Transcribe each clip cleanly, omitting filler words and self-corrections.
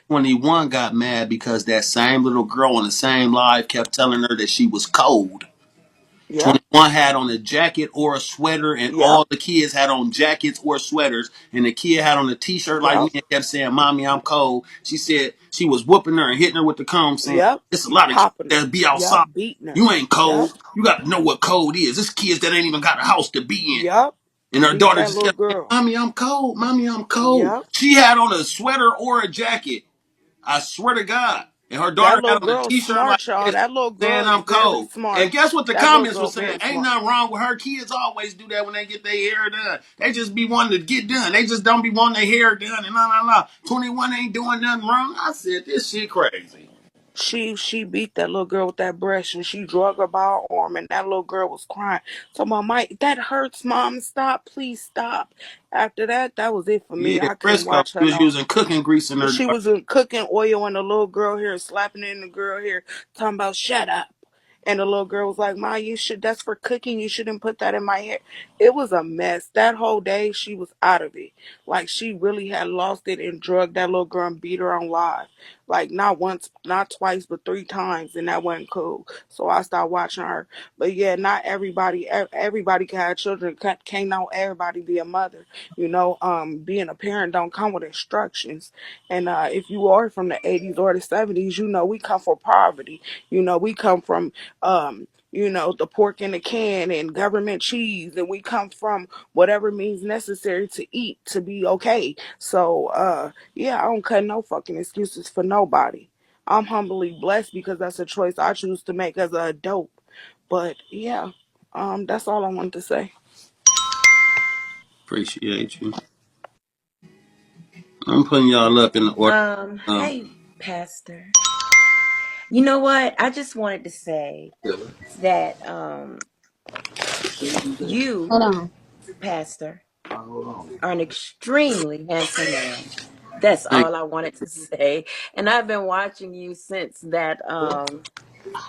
21 got mad because that same little girl on the same live kept telling her that she was cold. Yep. 21 had on a jacket or a sweater, and Yep. all the kids had on jackets or sweaters. And the kid had on a t-shirt like me Yep. and kept saying, "Mommy, I'm cold." She said she was whooping her and hitting her with the comb, saying, Yep. "It's a lot of kids Popping her. that be Yep. outside. Beating her. You ain't Yep. cold. You got to know what cold is. This kids that ain't even got a house to be in." Yep. And her Beat daughter that just little kept saying, girl. "Mommy, I'm cold. Mommy, I'm cold." Yep. She had on a sweater or a jacket. I swear to God. And her That daughter little had on a girl t-shirt like smart, y'all. this That little girl saying is I'm very cold. smart. And guess what the That little comments were girl saying? very Ain't smart. nothing wrong with her. Kids always do that when they get their hair done. They just be wanting to get done. They just don't be wanting their hair done and la la la. 21 ain't doing nothing wrong. I said, this shit crazy. She beat that little girl with that brush and she drug her by her arm and that little girl was crying. So my Mike, that hurts, Mom. Stop, please stop. After that, that was it for me. Yeah, I couldn't Fresco, watch her she was no. using cooking grease in her She was cooking oil on the little girl hair, slapping it in the girl hair, talking about shut up. And the little girl was like, "Ma, you should. That's for cooking. You shouldn't put that in my hair." It was a mess. That whole day, she was out of it. Like she really had lost it and drugged that little girl and beat her on live. Like not once, not twice, but 3 times, and that wasn't cool. So I stopped watching her. But yeah, not everybody can have children. Can't know everybody be a mother. Being a parent don't come with instructions. And if you are from the 80s or the 70s, we come from poverty. We come from the pork in the can and government cheese, and we come from whatever means necessary to eat to be okay. So, yeah, I don't cut no fucking excuses for nobody. I'm humbly blessed because that's a choice I choose to make as an adult. But yeah, that's all I wanted to say. appreciate you. I'm putting y'all up in the order. Hey, Pastor. You know what? I just wanted to say that you, Hold on. Pastor, are an extremely handsome man. That's Thank all I wanted to say. And I've been watching you since that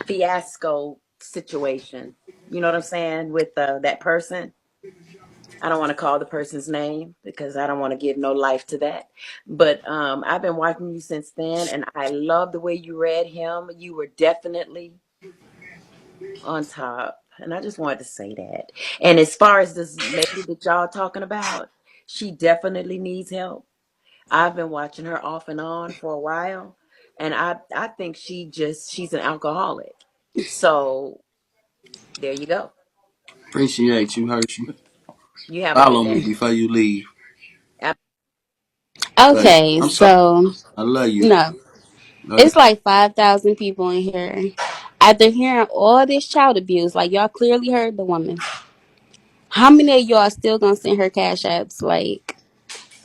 fiasco situation. You know what I'm saying? With that person. I don't want to call the person's name because I don't want to give no life to that. But I've been watching you since then, and I love the way you read him. You were definitely on top, and I just wanted to say that. And as far as this lady that y'all talking about, she definitely needs help. I've been watching her off and on for a while, and I think she's an alcoholic. So there you go. appreciate you, Hershey. You have a good Follow me day. before you leave. But Okay, I'm sorry. so I love you. no, Okay. it's like 5,000 people in here. After hearing all this child abuse, like y'all clearly heard the woman. How many of y'all still gonna send her cash apps? Like,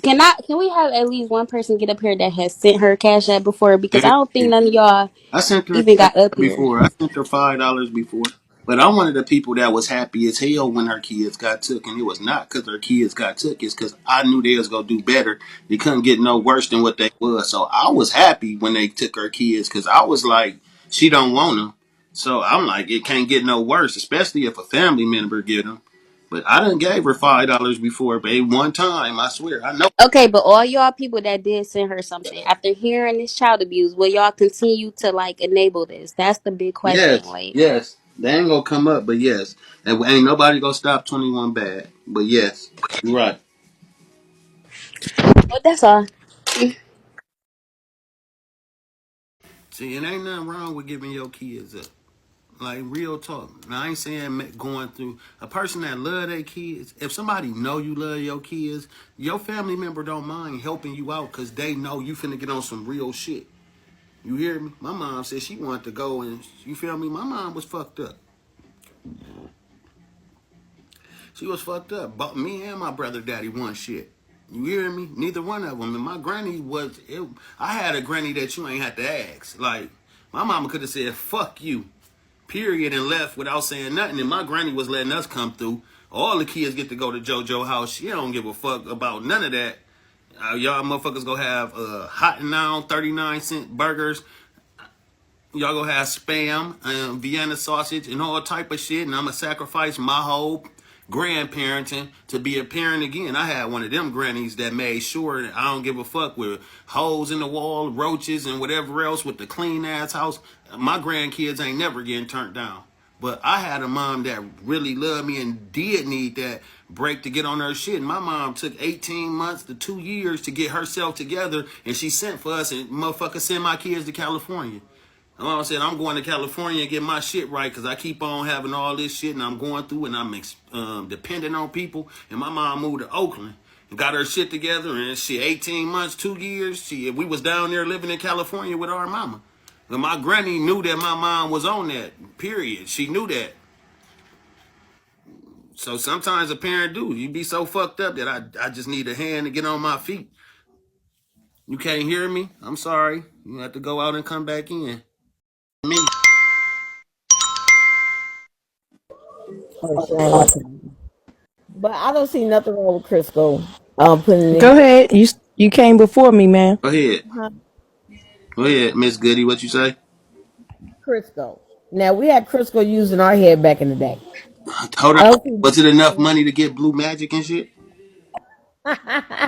can we have at least one person get up here that has sent her cash app before? Because I don't think Yeah. none of y'all I sent her even cash got up here. before. I sent her $5 before. But I'm one of the people that was happy as hell when her kids got took, and it was not because her kids got took. It's because I knew they was gonna do better. They couldn't get no worse than what they was. So I was happy when they took her kids because I was like, she don't want them. So I'm like, it can't get no worse, especially if a family member get them. But I done gave her $5 before, babe, one time. I swear, I know. Okay, but all y'all people that did send her something after hearing this child abuse, will y'all continue to like enable this? That's the big question. Yes, Like, yes. They ain't gonna come up, but yes. And ain't nobody gonna stop 21 bad. But yes, you're right. well, that's all. See, it ain't nothing wrong with giving your kids up. Like real talk. Now I ain't saying going through a person that love their kids. If somebody know you love your kids, your family member don't mind helping you out because they know you finna get on some real shit. You hear me? My mom said she wanted to go and you feel me. My mom was fucked up. She was fucked up. But me and my brother daddy one shit. You hear me? Neither one of them. And my granny was. I had a granny that you ain't had to ask. Like my mama could have said "fuck you," period, and left without saying nothing. And my granny was letting us come through. All the kids get to go to JoJo house. She don't give a fuck about none of that. Y'all motherfuckers go have hot and now 39-cent burgers. Y'all go have spam, Vienna sausage, and all type of shit. And I'ma sacrifice my whole grandparenting to be a parent again. I had one of them grannies that made sure that I don't give a fuck with holes in the wall, roaches, and whatever else with the clean ass house. My grandkids ain't never getting turned down. But I had a mom that really loved me and did need that break to get on her shit. And my mom took 18 months to 2 years to get herself together, and she sent for us, and motherfucker sent my kids to California. My mom said, I'm going to California and get my shit right because I keep on having all this shit and I'm going through and I'm dependent on people. And my mom moved to Oakland and got her shit together. And she 18 months, 2 years. We was down there living in California with our mama. And my granny knew that my mom was on that, period. She knew that. So sometimes a parent do. You be so fucked up that I just need a hand to get on my feet. You can't hear me? I'm sorry. You have to go out and come back in. Me. Oh, shame. But I don't see nothing wrong with Crisco. Putting Go it. ahead. You came before me, man. Go ahead. Huh? Go ahead, Miss Goody. What you say? Crisco. Now we had Crisco used in our hair back in the day. Hold on. I don't see. Was it enough money to get Blue Magic and shit?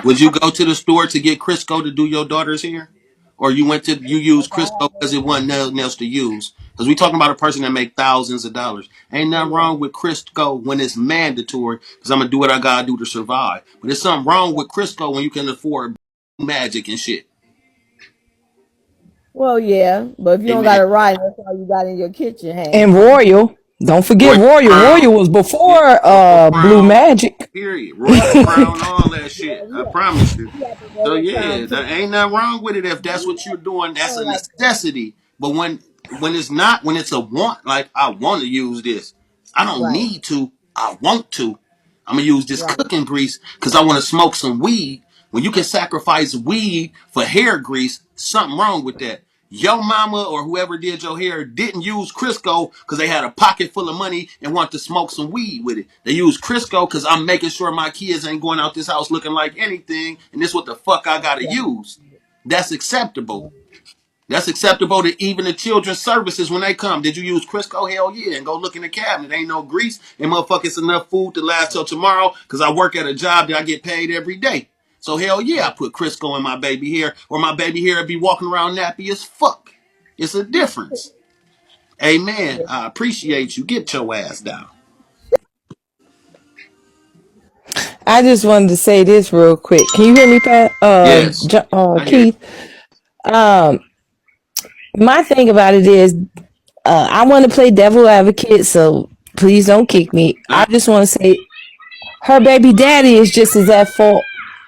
Would you go to the store to get Crisco to do your daughter's hair? Or you use If I Crisco had because no it wasn't nothing else to use? Because we talking about a person that make thousands of dollars. Ain't oh nothing yeah. wrong with Crisco when it's mandatory because I'm going to do what I got to do to survive. But there's something wrong with Crisco when you can afford Blue Magic and shit. Well, yeah, but if you don't got Amen. it right, that's all you got in your kitchen. Hey, And Royal. Don't forget Royal Royal. Crown. Royal was Yeah. before Royal Blue Crown. Magic. Period. Royal well, Crown, all that shit. well, I promise you. we had the So Royal yeah, Crown there too. ain't nothing wrong with it if that's what you're doing. I That's don't a like that. necessity. But when it's not, when it's a want, like I want to use this, I don't Right, need to. I want to. I'm gonna use this right. cooking grease because I want to smoke some weed. When you can sacrifice weed for hair grease, something wrong with that. Your mama or whoever did your hair didn't use Crisco because they had a pocket full of money and want to smoke some weed with it. They use Crisco because I'm making sure my kids ain't going out this house looking like anything, and this what the fuck I gotta use. That's acceptable. That's acceptable to even the children's services when they come. Did you use Crisco? Hell yeah. And go look in the cabinet. Ain't no grease. And motherfuckers enough food to last till tomorrow because I work at a job that I get paid every day. So hell yeah, I put Crisco in my baby hair or my baby hair be walking around nappy as fuck. It's a difference. Amen. I appreciate you. Get your ass down. I just wanted to say this real quick. Can you hear me, Pat? Yes. I hear you. Keith. Um, my thing about it is, I want to play devil advocate, so please don't kick me. I just want to say her baby daddy is just as at fault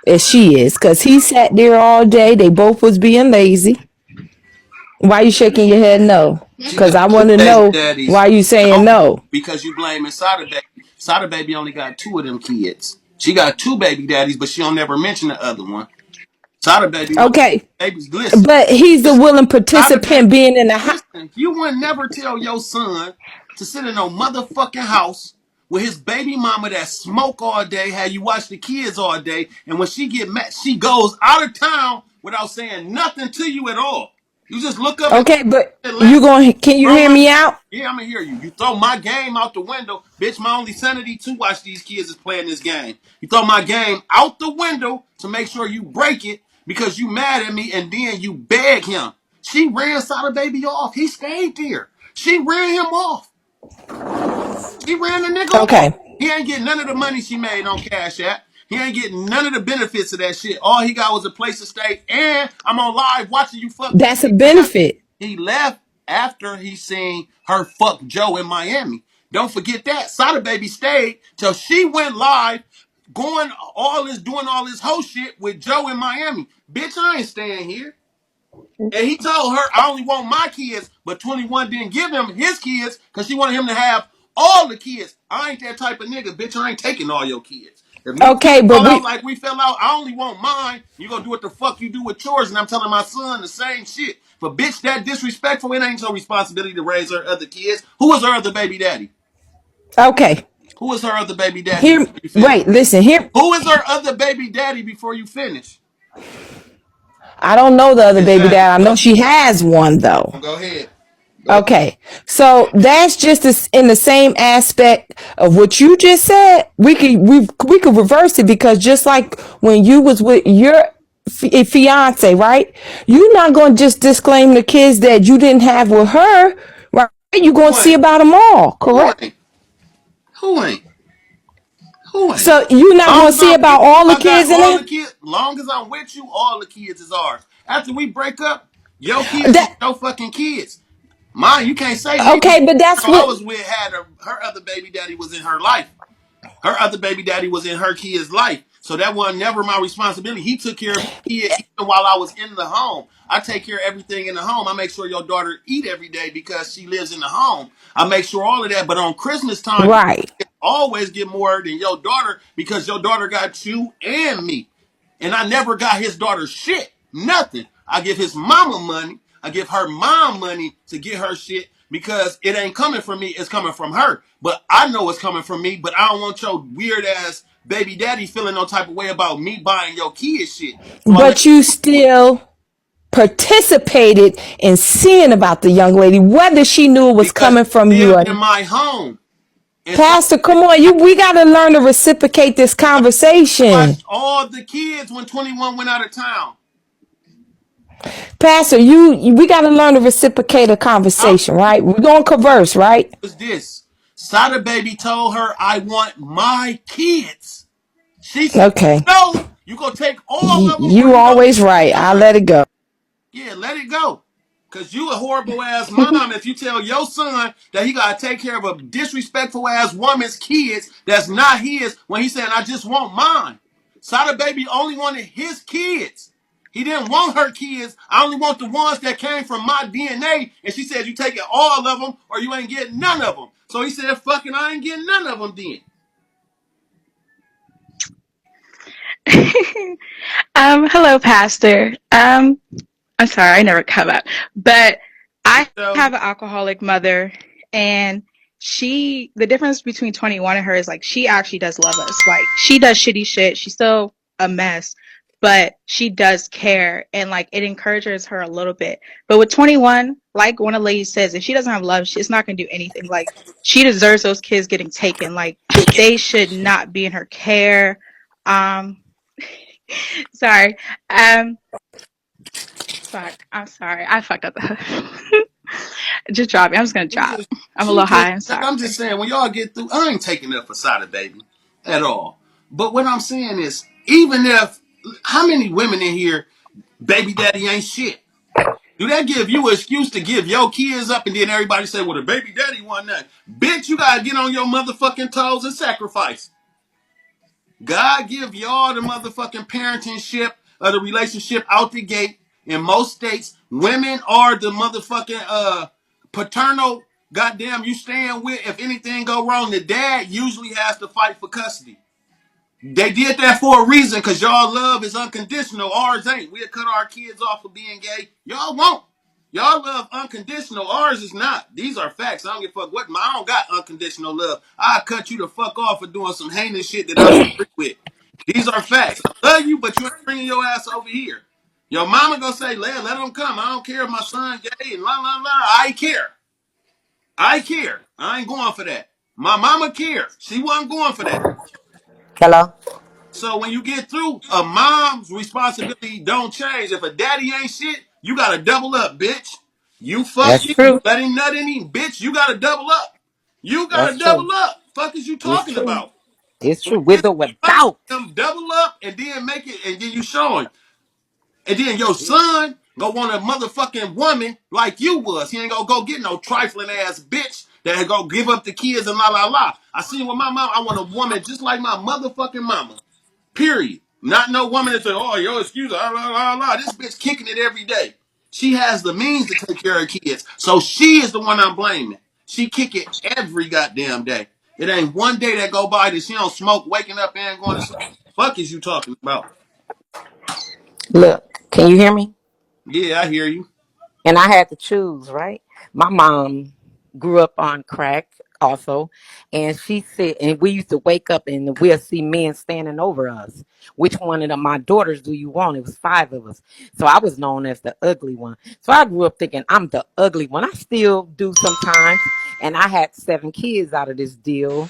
as she is, cause he sat there all day. They both was being lazy. Why you shaking your head no? She Cause got I two want to baby know daddies. why you saying No, no. because you blaming Sada Baby. Sada Baby only got two of them kids. She got two baby daddies, but she don't never mention the other one. Sada Baby, one Okay, babies. Listen, but he's a listen. willing Sada Baby, participant being in the house. listen. You would never tell your son to sit in no motherfucking house with his baby mama that smoke all day, have you watch the kids all day, and when she get mad, she goes out of town without saying nothing to you at all. You just look up Okay, but and laugh. you going? Can you Throw hear my me out? Yeah, I'm gonna hear you. You throw my game out the window, bitch. My only sanity to watch these kids is playing this game. You throw my game out the window to make sure you break it because you mad at me, and then you beg him. She ran Sada Baby off. He stayed there. She ran him off. She ran the nigga off. Okay, He ain't getting none of the money she made on Cash App. He ain't getting none of the benefits of that shit. All he got was a place to stay, and I'm on live watching you fuck that's a Joe. benefit. He left after he seen her fuck Joe in Miami. Don't forget that. Sada Baby stayed till she went live, doing all this whole shit with Joe in Miami. Bitch, I ain't staying here. And he told her, I only want my kids, but 21 didn't give him his kids because she wanted him to have all the kids. I ain't that type of nigga, bitch. I ain't taking all your kids. If me and you Okay, but fall out we like we fell out, I only want mine. You gonna do what the fuck you do with yours, and I'm telling my son the same shit. But bitch, that disrespectful, it ain't your responsibility to raise her other kids. Who was her other baby daddy? okay. Who was her other baby daddy Here, before you finish? wait, listen here. Who is her other baby daddy before you finish? I don't know the other baby Exactly. dad. I know she has one though. Go ahead. Okay, so that's just in the same aspect of what you just said. We could reverse it, because just like when you was with your fiance, right? You're not going to just disclaim the kids that you didn't have with her, right? You're going Who to see ain't? about them all, Who correct? ain't? Who ain't? Who ain't? So you're not Long going to as see I'm with about you, all the I got kids in all there. the kids. Long as I'm with you, all the kids is ours. After we break up, your kids is That your fucking kids. Mine, you can't say me because okay, but the that's girl I what. was with had her other baby daddy was in her life. Her other baby daddy was in her kid's life. So that was never my responsibility. He took care of his kid even while I was in the home. I take care of everything in the home. I make sure your daughter eat every day because she lives in the home. I make sure all of that. But on Christmas time, you Right. always get more than your daughter because your daughter got you and me. And I never got his daughter shit. Nothing. I give his mama money. I give her mom money to get her shit because it ain't coming from me. It's coming from her. But I know it's coming from me. But I don't want your weird ass baby daddy feeling no type of way about me buying your kid shit. So I let But you still participated in seeing about the young lady, whether she knew it was because coming from she you lived or in my home. And so Pastor, come on, we got to learn to reciprocate this I conversation. watched all the kids when 21 went out of town. Pastor, we got to learn to reciprocate a I'm conversation, right? We're going to converse, right? was this. Sada baby told her, I want my kids. She said, Okay. no, you gonna take all of them or You you gonna always get right. I'll none. let it go. Yeah, let it go. Cause you a horrible ass mom if you tell your son that he gotta take care of a disrespectful ass woman's kids that's not his when he's saying, I just want mine. Sada baby only wanted his kids. He didn't want her kids. I only want the ones that came from my DNA. And she said, you taking all of them or you ain't getting none of them. So he said, fucking, I ain't getting none of them then. Hello, Pastor. I'm sorry, I never come up, but Hey, I Joe. have an alcoholic mother, and the difference between 21 and her is like she actually does love us. Like she does shitty shit. She's still a mess, but she does care, and like it encourages her a little bit. But with 21, like one of the ladies says, if she doesn't have love, she's not gonna do anything. Like she deserves those kids getting taken. Like they should not be in her care. Um, sorry. Um, Fuck. I'm sorry. I fucked up. Just drop me. I'm just gonna It's drop. just, I'm a little high. I'm I'm sorry. just saying, when y'all get through, I ain't taking up for Sada baby at all. But what I'm saying is, even if, how many women in here, baby daddy ain't shit? Do that give you an excuse to give your kids up and then everybody say, well, the baby daddy want that? Bitch, you gotta get on your motherfucking toes and sacrifice. God give y'all the motherfucking parenting ship of the relationship out the gate. In most states, women are the motherfucking paternal. Goddamn, you stand with. If anything go wrong, the dad usually has to fight for custody. They did that for a reason, cause y'all love is unconditional. Ours ain't. We'll cut our kids off for being gay. Y'all won't. Y'all love unconditional. Ours is not. These are facts. I don't give a fuck what. I don't got unconditional love. I cut you the fuck off for doing some heinous shit that I don't agree with. These are facts. I love you, but you ain't bringing your ass over here. Your mama gonna say, let him come. I don't care if my son gay and la la la. I care. I care. I ain't going for that. My mama cared. She wasn't going for that. Hello? So when you get through, a mom's responsibility don't change. If a daddy ain't shit, you gotta double up, bitch. You That's fucked him, you true. let him nut in him, bitch. You gotta double up. You gotta That's double true. up. Fuck is you It's talking true. about? It's When true. you With get or through fucking without. them, double up and then make it, and then you show him. And then your son gonna want a motherfucking woman like you was. He ain't gonna go get no trifling ass bitch that go give up the kids and la la la. I seen with my mom, I want a woman just like my motherfucking mama. Period. Not no woman that say, oh, yo, excuse her, la, la, la. This bitch kicking it every day. She has the means to take care of kids. So she is the one I'm blaming. She kick it every goddamn day. It ain't one day that go by that she don't smoke, waking up and going to sleep. Fuck is you talking about? Look, can you hear me? Yeah, I hear you. And I had to choose, right? My mom grew up on crack. also. And she said, and we used to wake up and we'll see men standing over us. Which one of my daughters do you want? It was 5 of us. So I was known as the ugly one. So I grew up thinking I'm the ugly one. I still do sometimes. And I had 7 kids out of this deal.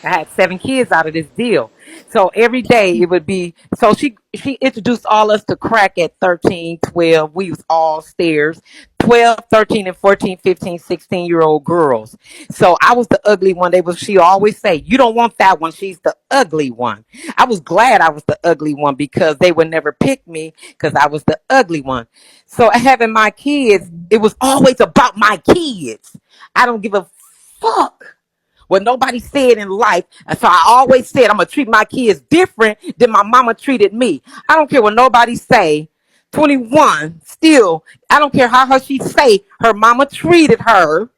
I had 7 kids out of this deal. So every day it would be, so she introduced all us to crack at 13, 12. We was all stairs, 12, 13, and 14, 15, 16-year-old girls. So I was the ugly one. She always say, you don't want that one. She's the ugly one. I was glad I was the ugly one because they would never pick me because I was the ugly one. So having my kids, it was always about my kids. I don't give a fuck what nobody said in life. And so I always said I'm gonna treat my kids different than my mama treated me. I don't care what nobody say. 21, still, I don't care how she say her mama treated her.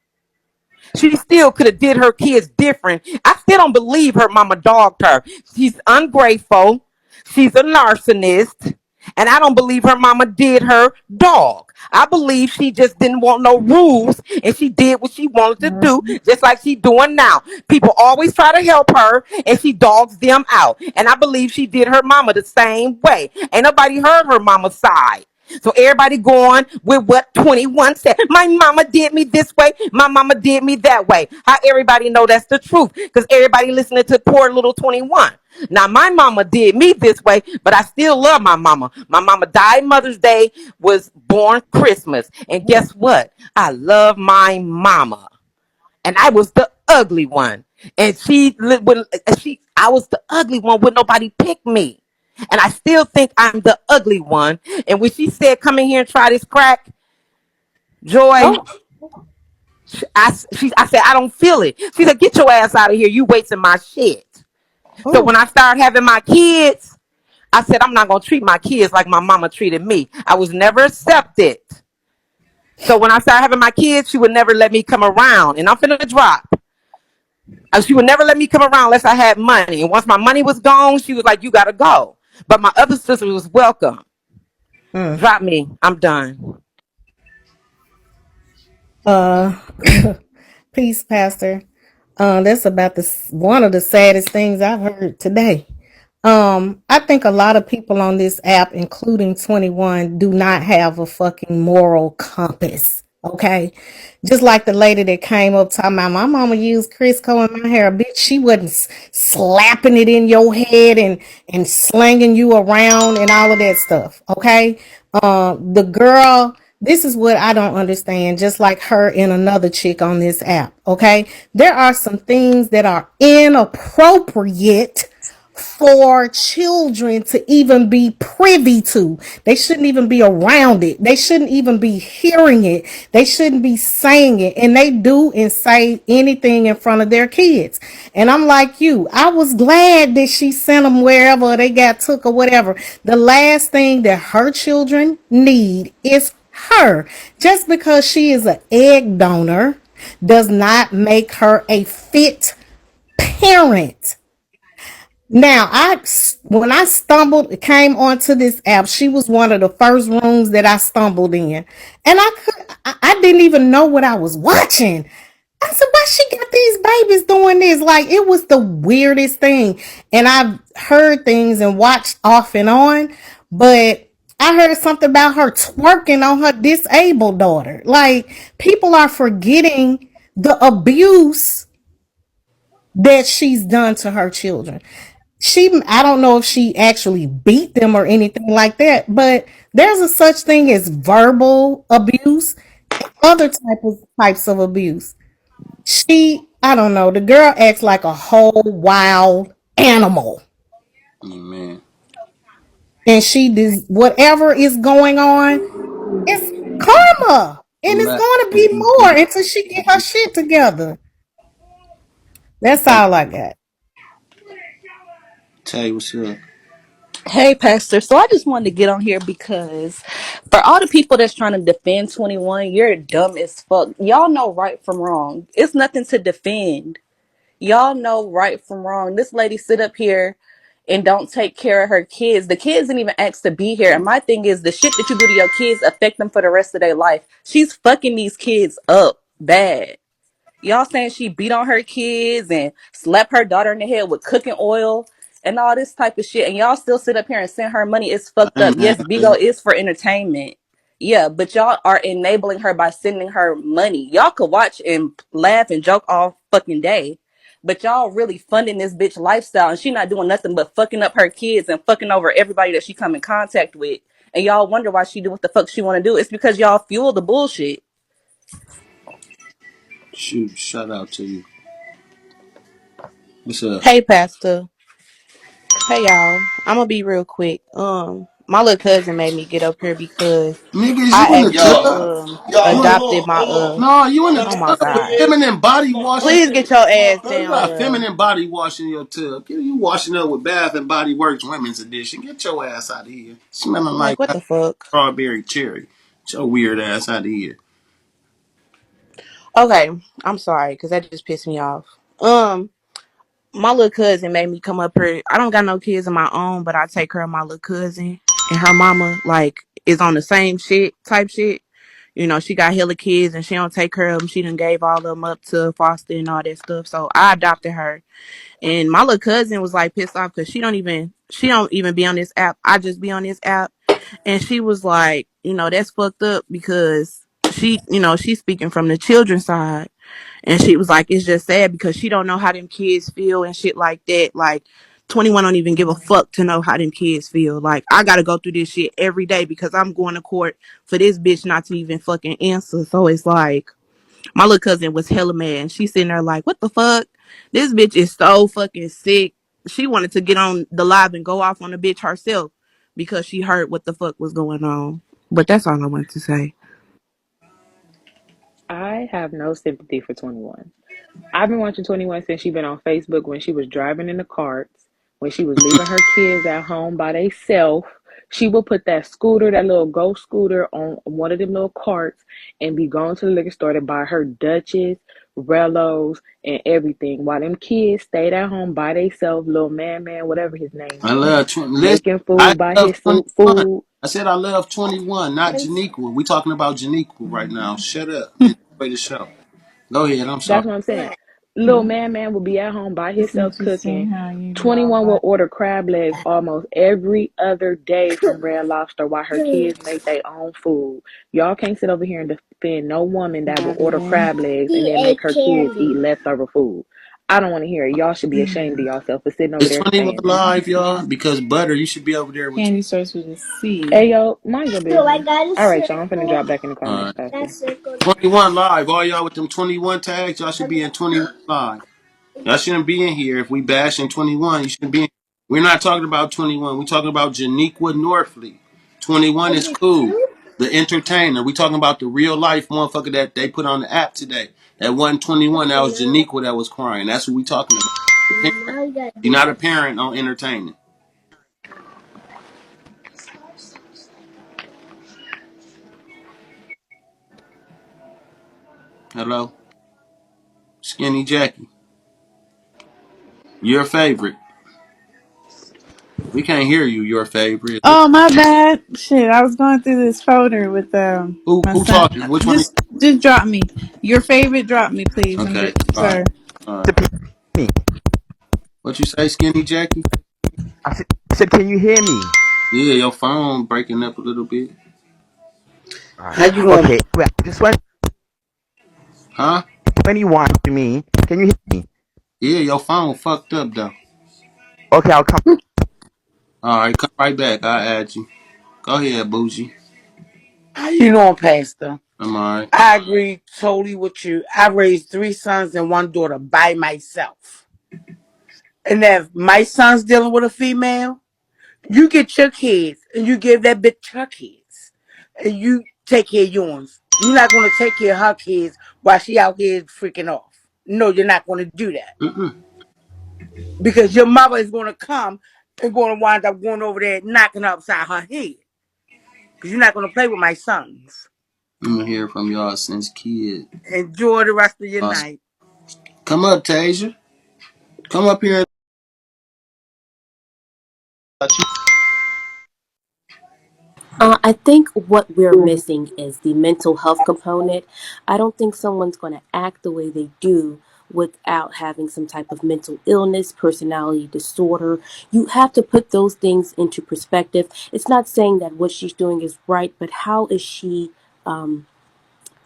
She still could have did her kids different. I still don't believe her mama dogged her. She's ungrateful. She's a narcissist. And I don't believe her mama did her dog. I believe she just didn't want no rules and she did what she wanted to do, just like she doing now. People always try to help her and she dogs them out. And I believe she did her mama the same way. Ain't nobody heard her mama's side. So everybody going with what 21 said. My mama did me this way. My mama did me that way. How everybody know that's the truth? Because everybody listening to poor little 21. Now my mama did me this way, but I still love my mama. My mama died Mother's Day, was born Christmas. And guess what? I love my mama. And I was the ugly one. And I was the ugly one when nobody picked me. And I still think I'm the ugly one. And when she said, come in here and try this crack, Joy, Oh, I said, I don't feel it. She said, get your ass out of here. You wasting my shit. So oh. when I started having my kids, I said, I'm not going to treat my kids like my mama treated me. I was never accepted. So when I started having my kids, she would never let me come around. And I'm finna drop. She would never let me come around unless I had money. And once my money was gone, she was like, you got to go. But my other sister was welcome. Mm. Drop me. I'm done. Uh, peace, Pastor. That's about one of the saddest things I've heard today. I think a lot of people on this app, including 21, do not have a fucking moral compass. Okay. Just like the lady that came up talking about my mama used Crisco in my hair. Bitch, she wasn't slapping it in your head and slanging you around and all of that stuff. Okay. The girl, this is what I don't understand, just like her and another chick on this app. Okay. There are some things that are inappropriate for children to even be privy to. They shouldn't even be around it. They shouldn't even be hearing it. They shouldn't be saying it. And they do and say anything in front of their kids. And I'm like you. I was glad that she sent them wherever they got took or whatever. The last thing that her children need is her. Just because she is an egg donor does not make her a fit parent. Now, when I came onto this app, she was one of the first rooms that I stumbled in, and I didn't even know what I was watching. I said, "Why she got these babies doing this?" Like it was the weirdest thing, and I've heard things and watched off and on, but I heard something about her twerking on her disabled daughter. Like people are forgetting the abuse that she's done to her children. I don't know if she actually beat them or anything like that, but there's a such thing as verbal abuse and other types of abuse. I don't know, the girl acts like a whole wild animal, Amen. and she does whatever is going on. It's karma, and it's Matt, going to be more until she get her shit together. That's hey, all I got. Tay, what's up? Hey, Pastor. So I just wanted to get on here because for all the people that's trying to defend 21, you're dumb as fuck. Y'all know right from wrong. It's nothing to defend. Y'all know right from wrong. This lady sit up here and don't take care of her kids. The kids didn't even ask to be here. And my thing is the shit that you do to your kids affect them for the rest of their life. She's fucking these kids up bad. Y'all saying she beat on her kids and slapped her daughter in the head with cooking oil and all this type of shit. And y'all still sit up here and send her money. It's I fucked up. ain't Yes, asked. Bigo is for entertainment. Yeah, but y'all are enabling her by sending her money. Y'all could watch and laugh and joke all fucking day. But y'all really funding this bitch lifestyle, and she not doing nothing but fucking up her kids and fucking over everybody that she come in contact with. And y'all wonder why she do what the fuck she want to do. It's because y'all fuel the bullshit. Shoot, shout out to you. What's up? Hey, Pastor. Hey, y'all. I'm gonna be real quick. My little cousin made me get up here because Niggas, you I in the actually tub? adopted my No, you in the oh my tub with god. feminine body washing. Please get your ass You down got here. feminine body wash in your tub. You washing up with Bath and Body Works Women's Edition. Get your ass out of here. Smelling Like like what the fuck? strawberry cherry. Get your weird ass out of here. Okay, I'm sorry because that just pissed me off. Um, my little cousin made me come up here. I don't got no kids of my own, but I take care of my little cousin and her mama. Like is on the same shit type shit. You know, she got hella kids and she don't take care of them. She done gave all of them up to foster and all that stuff. So I adopted her. And my little cousin was like pissed off because she don't even be on this app. I just be on this app. And she was like, that's fucked up because she's speaking from the children's side. And she was like, it's just sad because she don't know how them kids feel and shit like that. Like 21 don't even give a fuck to know how them kids feel. Like I gotta go through this shit every day because I'm going to court for this bitch not to even fucking answer. So it's like my little cousin was hella mad. And she sitting there like, what the fuck? This bitch is so fucking sick. She wanted to get on the live and go off on the bitch herself because she heard what the fuck was going on. But that's all I wanted to say. I have no sympathy for 21. I've been watching 21 since she been on Facebook when she was driving in the carts, when she was leaving her kids at home by themselves. She would put that scooter, that little ghost scooter, on one of them little carts and be going to the liquor store to buy her Dutches, Rellos, and everything while them kids stayed at home by themselves, little man, whatever his name I is, love listen. making I food by love his 21. food. I said I love 21, not Janiqua. We talking about Janiqua right now. Shut up. Enjoy the show. Go ahead. I'm sorry. That's what I'm saying. Little man will be at home by himself cooking. 21 will order crab legs almost every other day from Red Lobster while her kids make their own food. Y'all can't sit over here and defend no woman that will order crab legs and then make her kids eat leftover food. I don't want to hear it. Y'all should be ashamed of yourself for sitting over Is there 21 saying that. live, y'all? Because Butter, you should be over there with Candy starts with a C. Hey, yo, mind your business. All right, y'all, I'm finna drop back in the all comments, right. Pastor. 21 live. All y'all with them 21 tags, y'all should be in 21 live. Y'all shouldn't be in here. If we bashing 21, you shouldn't be in. We're not talking about 21. We're talking about Janiqua Norfleet. 21 is cool. The entertainer. We talking about the real life motherfucker that they put on the app today. That wasn't 21. That was Janiqua that was crying. That's what we talking about. The parent. You're not a parent on entertaining. Hello? Skinny Jackie. Your favorite. We can't hear you, your favorite. Oh my bad. Shit, I was going through this folder with my Who son. talking? Which one? Just drop me. Your favorite drop me, please. I'm Okay. just All right. sorry. All right. Me. What you say, Skinny Jackie? I said, can you hear me? Yeah, your phone breaking up a little bit. All right. How you gonna? Okay. Wait, I just went Huh? 21 to me. Can you hear me? Yeah, your phone fucked up though. Okay, I'll come. All right, come right back. I'll add you. Go ahead, Bougie. How you doing, Pastor? I'm all right. I agree totally with you. I raised three sons and one daughter by myself. And if my son's dealing with a female, you get your kids and you give that bitch her kids. And you take care of yours. You're not gonna take care of her kids while she out here freaking off. No, you're not gonna do that. Mm-mm. Because your mother is gonna come and gonna wind up going over there knocking her upside her head. Because you're not gonna play with my sons. I'm gonna hear from y'all since kid. Enjoy the rest of your Awesome. night. Come up, Tasia. Come up here. I think what we're missing is the mental health component. I don't think someone's going to act the way they do without having some type of mental illness, personality disorder. You have to put those things into perspective. It's not saying that what she's doing is right, but um,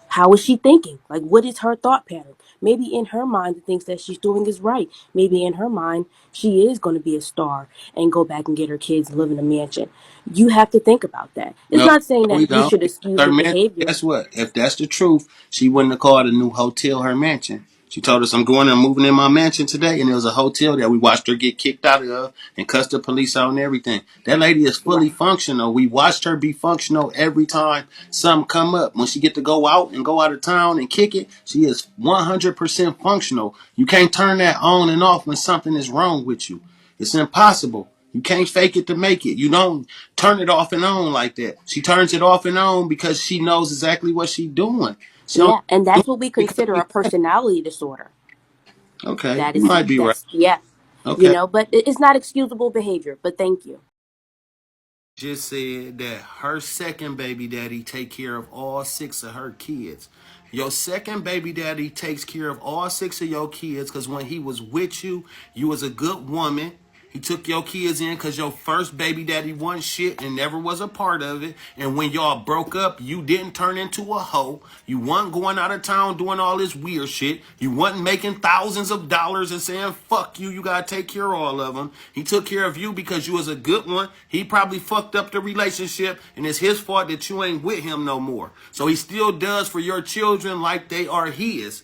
how is she thinking? Like, what is her thought pattern? Maybe in her mind, the things that she's doing is right. Maybe in her mind, she is going to be a star and go back and get her kids and live in a mansion. You have to think about that. It's No, not saying we that we don't. should Because excuse her the mansion, behavior. guess what? If that's the truth, she wouldn't have called a new hotel her mansion. She told us, I'm going and moving in my mansion today. And there was a hotel that we watched her get kicked out of and cussed the police out and everything. That lady is fully Right. functional. We watched her be functional every time something come up. When she get to go out and go out of town and kick it, she is 100% functional. You can't turn that on and off when something is wrong with you. It's impossible. You can't fake it to make it. You don't turn it off and on like that. She turns it off and on because she knows exactly what she's doing. She don't Yeah. And do that's it what we because consider we a personality disorder. okay. That You is, might be right. yeah, Okay. but it's not excusable behavior. But thank you. Just said that her second baby daddy take care of all six of her kids. Your second baby daddy takes care of all six of your kids because when he was with you, you was a good woman. He took your kids in because your first baby daddy wasn't shit and never was a part of it. And when y'all broke up, you didn't turn into a hoe. You wasn't going out of town doing all this weird shit. You wasn't making thousands of dollars and saying, fuck you, you gotta take care of all of them. He took care of you because you was a good one. He probably fucked up the relationship and it's his fault that you ain't with him no more. So he still does for your children like they are his.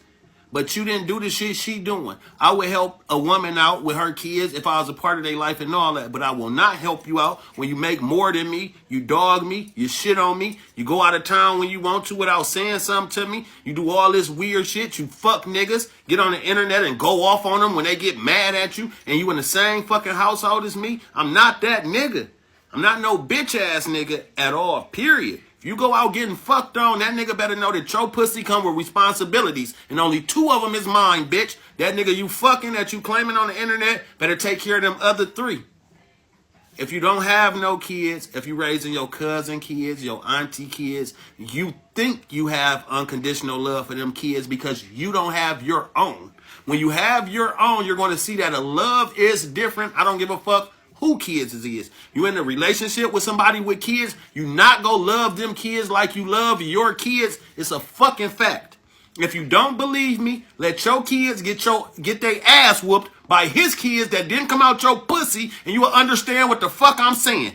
But you didn't do the shit she doing. I would help a woman out with her kids if I was a part of their life and all that. But I will not help you out when you make more than me. You dog me. You shit on me. You go out of town when you want to without saying something to me. You do all this weird shit. You fuck niggas. Get on the internet and go off on them when they get mad at you. And you in the same fucking household as me. I'm not that nigga. I'm not no bitch ass nigga at all, period. If you go out getting fucked on, that nigga better know that your pussy come with responsibilities. And only two of them is mine, bitch. That nigga you fucking that you claiming on the internet better take care of them other three. If you don't have no kids, if you raising your cousin kids, your auntie kids, you think you have unconditional love for them kids because you don't have your own. When you have your own, you're going to see that a love is different. I don't give a fuck who kids is. You in a relationship with somebody with kids, you not go love them kids like you love your kids. It's a fucking fact. If you don't believe me, let your kids get their ass whooped by his kids that didn't come out your pussy, and you will understand what the fuck I'm saying.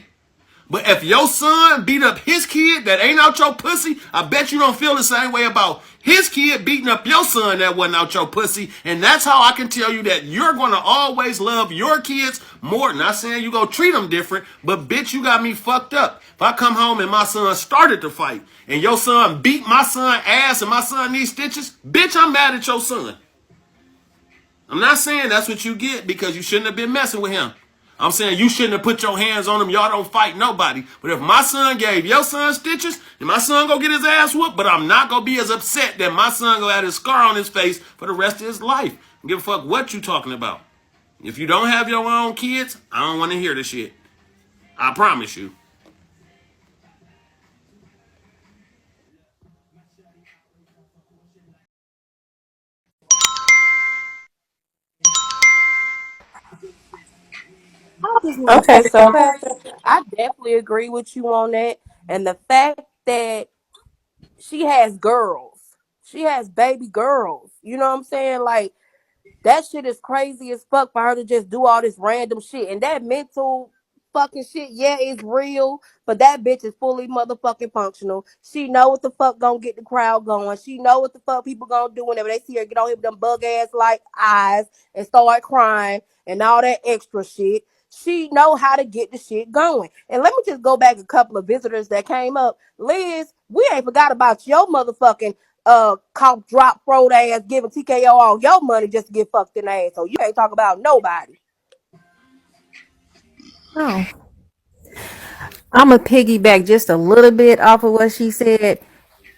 But if your son beat up his kid that ain't out your pussy, I bet you don't feel the same way about his kid beating up your son that wasn't out your pussy. And that's how I can tell you that you're going to always love your kids more. Not saying you go treat them different, but bitch, you got me fucked up. If I come home and my son started to fight and your son beat my son ass and my son needs stitches, bitch, I'm mad at your son. I'm not saying that's what you get because you shouldn't have been messing with him. I'm saying you shouldn't have put your hands on him. Y'all don't fight nobody. But if my son gave your son stitches, then my son go get his ass whooped. But I'm not gonna be as upset that my son go have his scar on his face for the rest of his life. I give a fuck what you talking about. If you don't have your own kids, I don't want to hear the shit. I promise you. I just want to Okay, say so Pastor, I definitely agree with you on that. And the fact that she has girls, she has baby girls. You know what I'm saying? Like, that shit is crazy as fuck for her to just do all this random shit. And that mental fucking shit, yeah, it's real. But that bitch is fully motherfucking functional. She know what the fuck gonna get the crowd going. She know what the fuck people gonna do whenever they see her get on here with them bug ass like eyes and start crying and all that extra shit. She know how to get the shit going. And let me just go back a couple of visitors that came up. Liz, we ain't forgot about your motherfucking cough drop throat ass giving TKO all your money just to get fucked in the ass. So you can't talk about nobody. Oh, I'm gonna piggyback just a little bit off of what she said.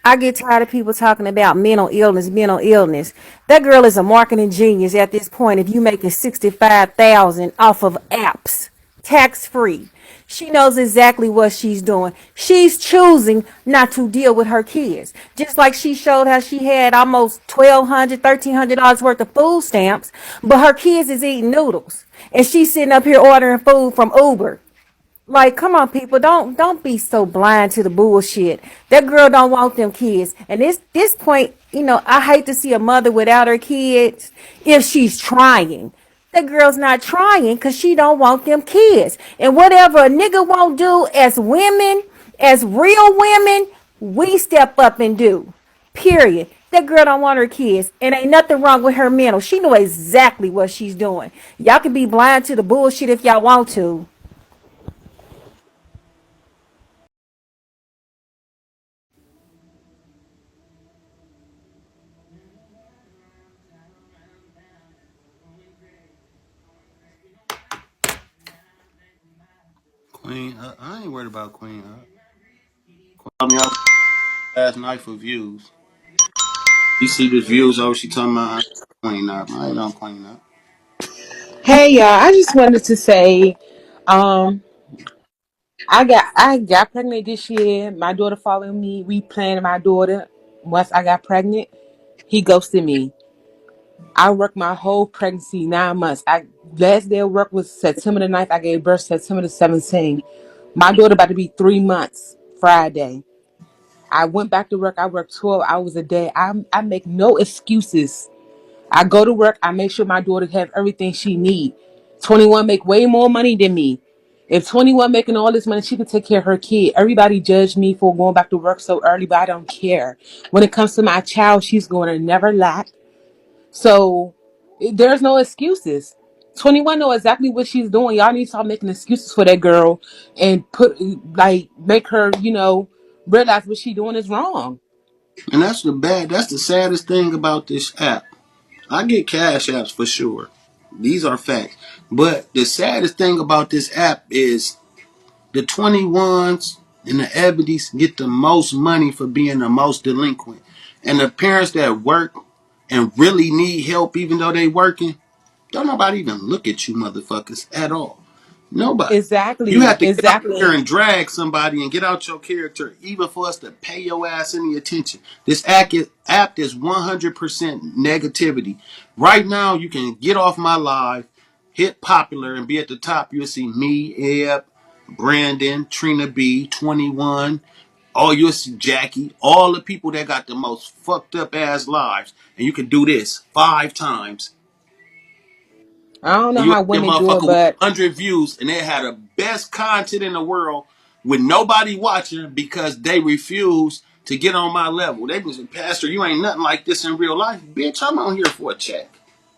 I get tired of people talking about mental illness, mental illness. That girl is a marketing genius at this point. If you making 65,000 off of apps, tax free, She knows exactly what she's doing. She's choosing not to deal with her kids. Just like she showed how she had almost $1,200, $1,300 worth of food stamps, but her kids is eating noodles. And she's sitting up here ordering food from Uber. Like, come on, people, don't be so blind to the bullshit. That girl don't want them kids. And this point, I hate to see a mother without her kids if she's trying. That girl's not trying because she don't want them kids. And whatever a nigga won't do as women, as real women, we step up and do. Period. That girl don't want her kids. And ain't nothing wrong with her mental. She know exactly what she's doing. Y'all can be blind to the bullshit if y'all want to. Queen, I ain't worried about Queen. Called me out last night for views. You see the views over she talking about Queen up. I ain't on Queen up. Hey y'all, I just wanted to say, um, I got pregnant this year. My daughter followed me. We planned my daughter. Once I got pregnant, he ghosted me. I worked my whole pregnancy 9 months. I last day of work was September the 9th. I gave birth September the 17th. My daughter about to be 3 months Friday. I went back to work. I worked 12 hours a day. I make no excuses. I go to work. I make sure my daughter have everything she need. 21 make way more money than me. If 21 making all this money, she can take care of her kid. Everybody judge me for going back to work so early, but I don't care. When it comes to my child, she's going to never lack. So there's no excuses. 21 know exactly what she's doing. Y'all need to start making excuses for that girl and make her, realize what she's doing is wrong. And that's the saddest thing about this app. I get cash apps for sure. These are facts. But the saddest thing about this app is the 21s and the Ebonies get the most money for being the most delinquent. And the parents that work and really need help even though they working, don't nobody even look at you motherfuckers at all. Nobody. You Exactly. have to get out here Exactly. and drag somebody and get out your character, even for us to pay your ass any attention. This app is 100% negativity. Right now, you can get off my live, hit popular, and be at the top. You'll see me, Eb, Brandon, Trina B, 21. Oh, you'll see Jackie. All the people that got the most fucked up ass lives. And you can do this 5 times I don't know and you how get women do it, motherfucker with but 100 views and they had the best content in the world with nobody watching because they refuse to get on my level. They was, Pastor, you ain't nothing like this in real life. Bitch, I'm on here for a check.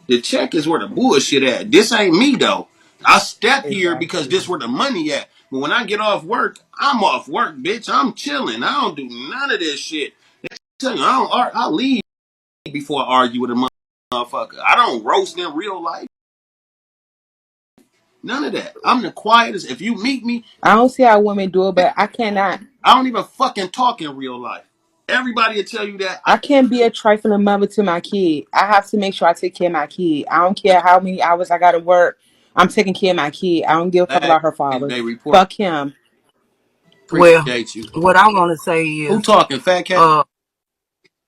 The check is where the bullshit at. This ain't me though. I step here because exactly. this where the money at. But when I get off work, I'm off work, bitch. I'm chilling. I don't do none of this shit. I tell you, I leave before I argue with a motherfucker. I don't roast in real life. None of that. I'm the quietest. If you meet me, I don't see how women do it, but I cannot. I don't even fucking talk in real life. Everybody will tell you that. I can't be a trifling mother to my kid. I have to make sure I take care of my kid. I don't care how many hours I gotta work. I'm taking care of my kid. I don't give a fuck Hey, about her father. they report. Fuck him. Well, Appreciate you. what I want to say Who is, talking? Fat cat? uh,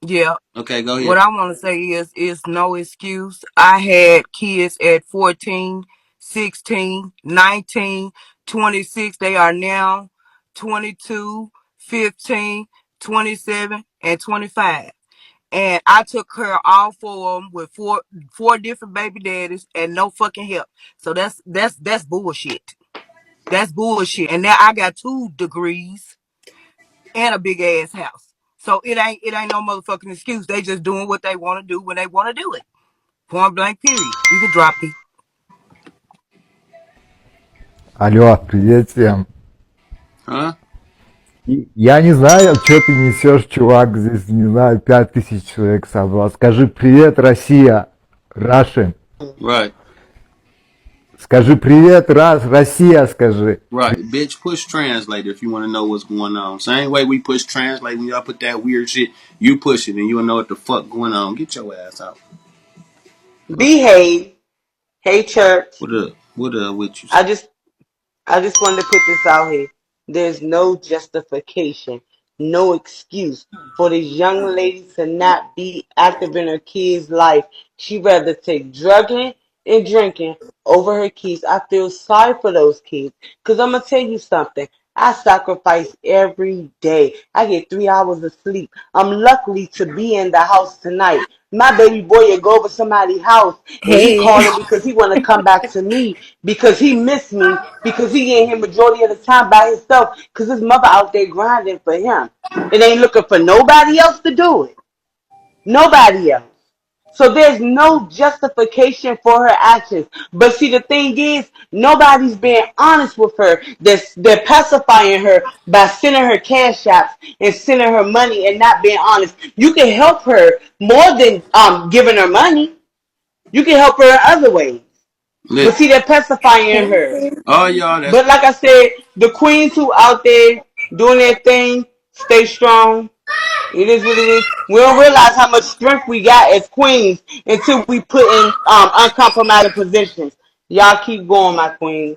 yeah, Okay, go what ahead. I want to say is no excuse. I had kids at 14, 16, 19, 26. They are now 22, 15, 27, and 25. And I took care of all four of them with four different baby daddies and no fucking help. So that's bullshit. That's bullshit. And now I got 2 degrees and a big ass house. So it ain't no motherfucking excuse. They just doing what they want to do when they want to do it. Point blank. Period. You can drop me. Алло, привет всем. Huh? Я не знаю, что ты несешь, чувак, здесь, не знаю, 5000 человек собрал. Скажи привет, Россия, Russian. Right. Скажи привет, Россия, скажи. Right. Bitch, push translate if you want to know what's going on. Same way we push translate when y'all put that weird shit, you push it and you'll know what the fuck going on. Get your ass out. Fuck. Behave. Hey, church. What up? What up with you? I just I just wanted to put this out here. There's no justification, no excuse for this young lady to not be active in her kid's life. She rather take drugging and drinking over her kids. I feel sorry for those kids. Cause I'm gonna tell you something. I sacrifice every day. I get 3 hours of sleep. I'm lucky to be in the house tonight. My baby boy will go over somebody's house and he Hey. calling because he want to come back to me because he missed me because he ain't here majority of the time by himself because his mother out there grinding for him. It ain't looking for nobody else to do it. Nobody else. So there's no justification for her actions. But see, the thing is, nobody's being honest with her. They're pacifying her by sending her cash apps and sending her money and not being honest. You can help her more than giving her money. You can help her in other ways. But Listen, see, they're pacifying her. all y'all that's But like I said, the queens who out there doing their thing, stay strong. It is what it is. We don't realize how much strength we got as queens until we put in uncompromising positions. Y'all keep going, my queen.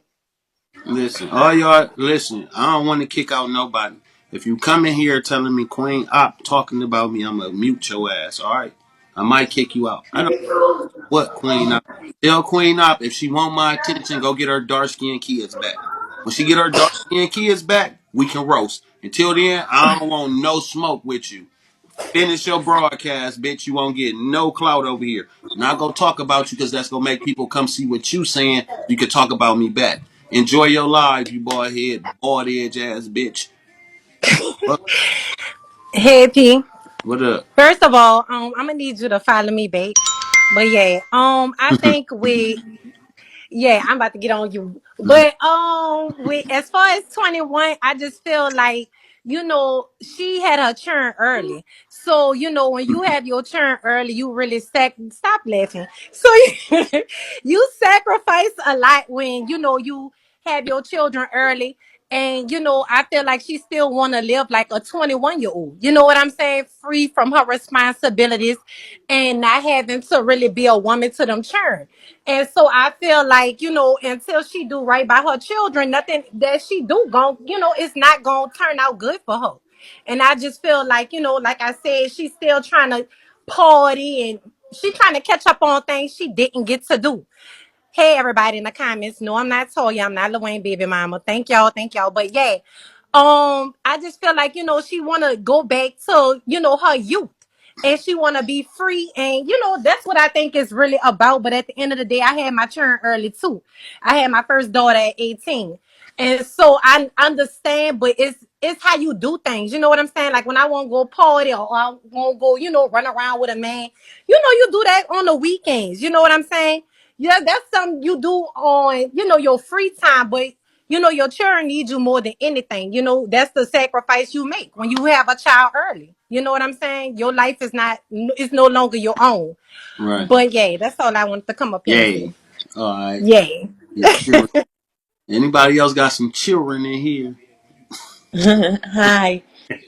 listen, all y'all listen. I don't want to kick out nobody. If you come in here telling me Queen Op talking about me, I'm gonna mute your ass. All right, I might kick you out. I don't know what Queen Op. Tell Queen Op if she want my attention, go get her dark skinned kids back. When she get her dark skinned kids back, we can roast. Until then, I don't want no smoke with you. Finish your broadcast, bitch. You won't get no clout over here. Not gonna talk about you because that's gonna make people come see what you saying. You can talk about me back. Enjoy your life, you bald head, bald edge ass bitch. What, Hey P. what up? First of all, I'm gonna need you to follow me back. But yeah, I think yeah, I'm about to get on you. But with as far as 21, I just feel like, she had her turn early. So, when you have your turn early, you really stop laughing. So you sacrifice a lot when, you have your children early. And I feel like she still want to live like a 21-year-old. You know what I'm saying? Free from her responsibilities and not having to really be a woman to them churn. And so I feel like, until she do right by her children, nothing that she do it's not gonna turn out good for her. And I just feel like, like I said, she's still trying to party and she trying to catch up on things she didn't get to do. Hey, everybody in the comments. No, I'm not Toya. I'm not Lil Wayne baby mama. Thank y'all. Thank y'all. But yeah, I just feel like, she want to go back to, her youth and she want to be free. And, that's what I think is really about. But at the end of the day, I had my turn early too. I had my first daughter at 18. And so I understand, but it's how you do things. You know what I'm saying? Like when I want to go party or I want to go, run around with a man, you do that on the weekends. You know what I'm saying? Yeah, that's something you do on, your free time, but your children need you more than anything. That's the sacrifice you make when you have a child early. You know what I'm saying? Your life is no longer your own. Right. But yeah, that's all I wanted to come up here and say. Yay. All right. Yay. Your children. Anybody else got some children in here? Hi.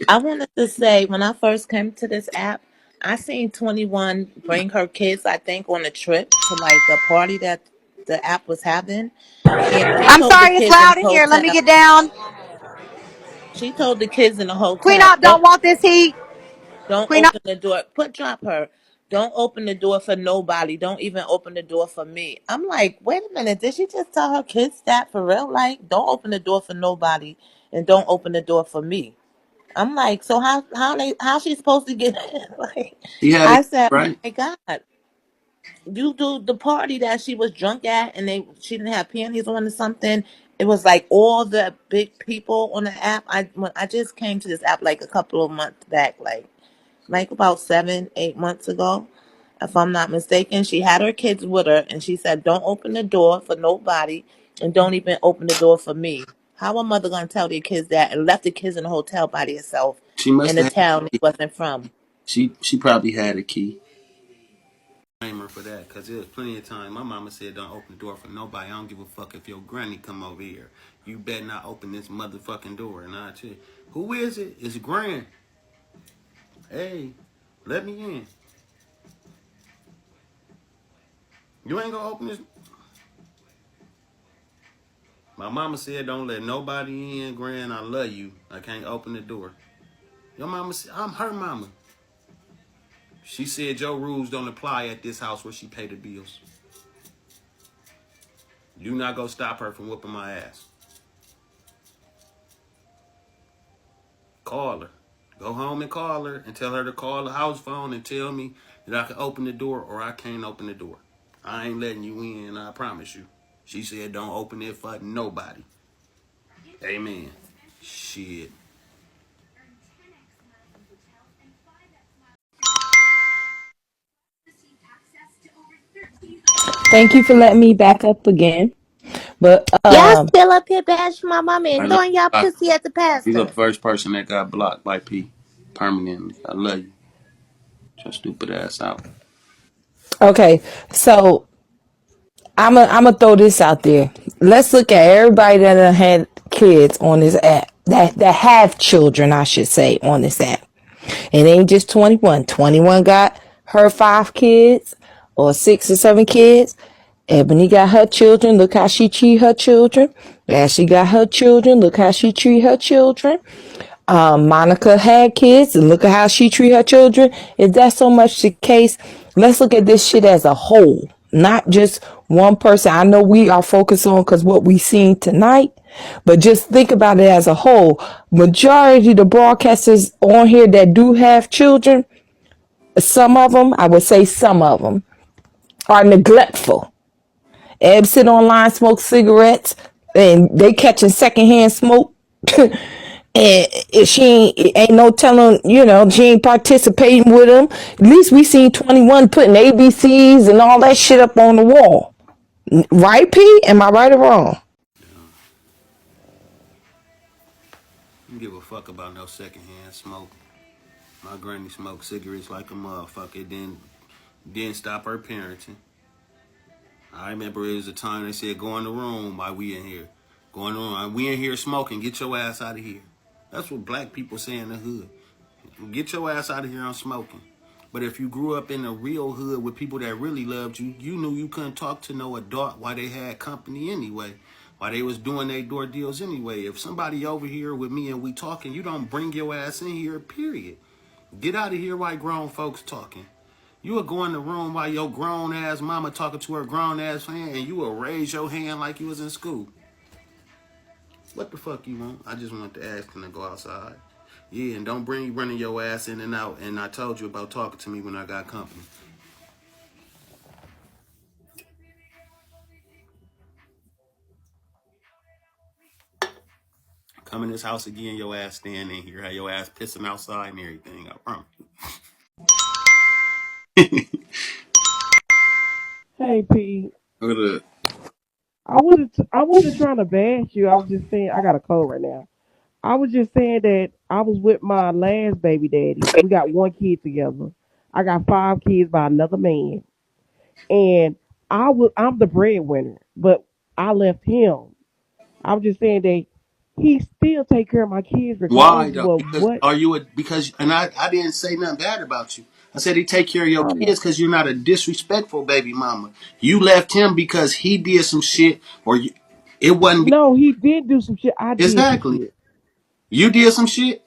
I wanted to say when I first came to this app, I seen 21 bring her kids, I think, on a trip to like a party that the app was having. And she I'm told the sorry, it's kids in loud the in here. Let me hotel, get down. she told the kids in the Queen hotel, Op don't want this heat. don't Queen Op. open the door. Drop her. Don't open the door for nobody. Don't even open the door for me. I'm like, wait a minute. Did she just tell her kids that for real? Like, don't open the door for nobody and don't open the door for me. I'm like, so how she supposed to get in? Like, He had it I said, oh right. my God, you do the party that she was drunk at, and she didn't have panties on or something. It was like all the big people on the app. I just came to this app like a couple of months back, like about 7, 8 months ago, if I'm not mistaken. She had her kids with her, and she said, "Don't open the door for nobody, and don't even open the door for me." How a mother gonna tell their kids that and left the kids in a hotel by themselves She must in a have had town they a key. wasn't from? She probably had a key. Blame her for that, cause there was plenty of time. My mama said, "Don't open the door for nobody. I don't give a fuck if your granny come over here. You better not open this motherfucking door." And I tell you, who is it? It's Gran. Hey, let me in. You ain't gonna open this. My mama said, "Don't let nobody in, Grand. I love you. I can't open the door." Your mama said, "I'm her mama." She said your rules don't apply at this house where she pay the bills. You not gonna stop her from whooping my ass. Call her. Go home and call her and tell her to call the house phone and tell me that I can open the door or I can't open the door. I ain't letting you in, I promise you. She said don't open it for nobody. Amen. Shit. Thank you for letting me back up again. But Y'all still up here bashing my mama I and love throwing y'all you. pussy at the You the pastor. first person that got blocked by P permanently. I love you. Your stupid ass out. okay, so I'm gonna throw this out there. Let's look at everybody that done had kids on this app. That have children, I should say, on this app. It ain't just 21. 21 got her 5 kids or 6 or 7 kids. Ebony got her children. Look how she treat her children. Ashley got her children. Look how she treat her children. Monica had kids, and look at how she treat her children. If that's so much the case, let's look at this shit as a whole, not just one person. I know we are focused on because what we seen tonight, but just think about it as a whole. Majority of the broadcasters on here that do have children, some of them, I would say some of them, are neglectful. Eb sit online, smoke cigarettes, and they catching secondhand smoke. And if ain't no telling, she ain't participating with them. At least we seen 21 putting ABCs and all that shit up on the wall. Right, P? Am I right or wrong? I don't give a fuck about no secondhand smoke. My granny smoked cigarettes like a motherfucker. Then stop her parenting. I remember it was a time they said, "Go in the room while we in here. Go in the room. We in here smoking. Get your ass out of here." That's what black people say in the hood. Get your ass out of here. I'm smoking. But if you grew up in a real hood with people that really loved you, you knew you couldn't talk to no adult while they had company anyway. While they was doing their door deals anyway. If somebody over here with me and we talking, you don't bring your ass in here, period. Get out of here while grown folks talking. You will go in the room while your grown ass mama talking to her grown ass fan and you will raise your hand like you was in school. What the fuck you want? I just want to ask them to go outside. Yeah, and don't bring you running your ass in and out. And I told you about talking to me when I got company. Come in this house again, your ass staying in here. Have your ass pissing outside and everything. I promise you. Hey P, Look at I wasn't trying to bash you. I was just saying I got a cold right now. I was just saying that I was with my last baby daddy. We got one kid together. I got 5 kids by another man, and I'm the breadwinner, but I left him. I was just saying that he still take care of my kids why regardless though? of Because what. are you a because and I didn't say nothing bad about you. I said he take care of your I know. kids because you're not a disrespectful baby mama. You left him because he did some shit or you, it wasn't No, he did do some shit. I did some exactly. shit. You did some shit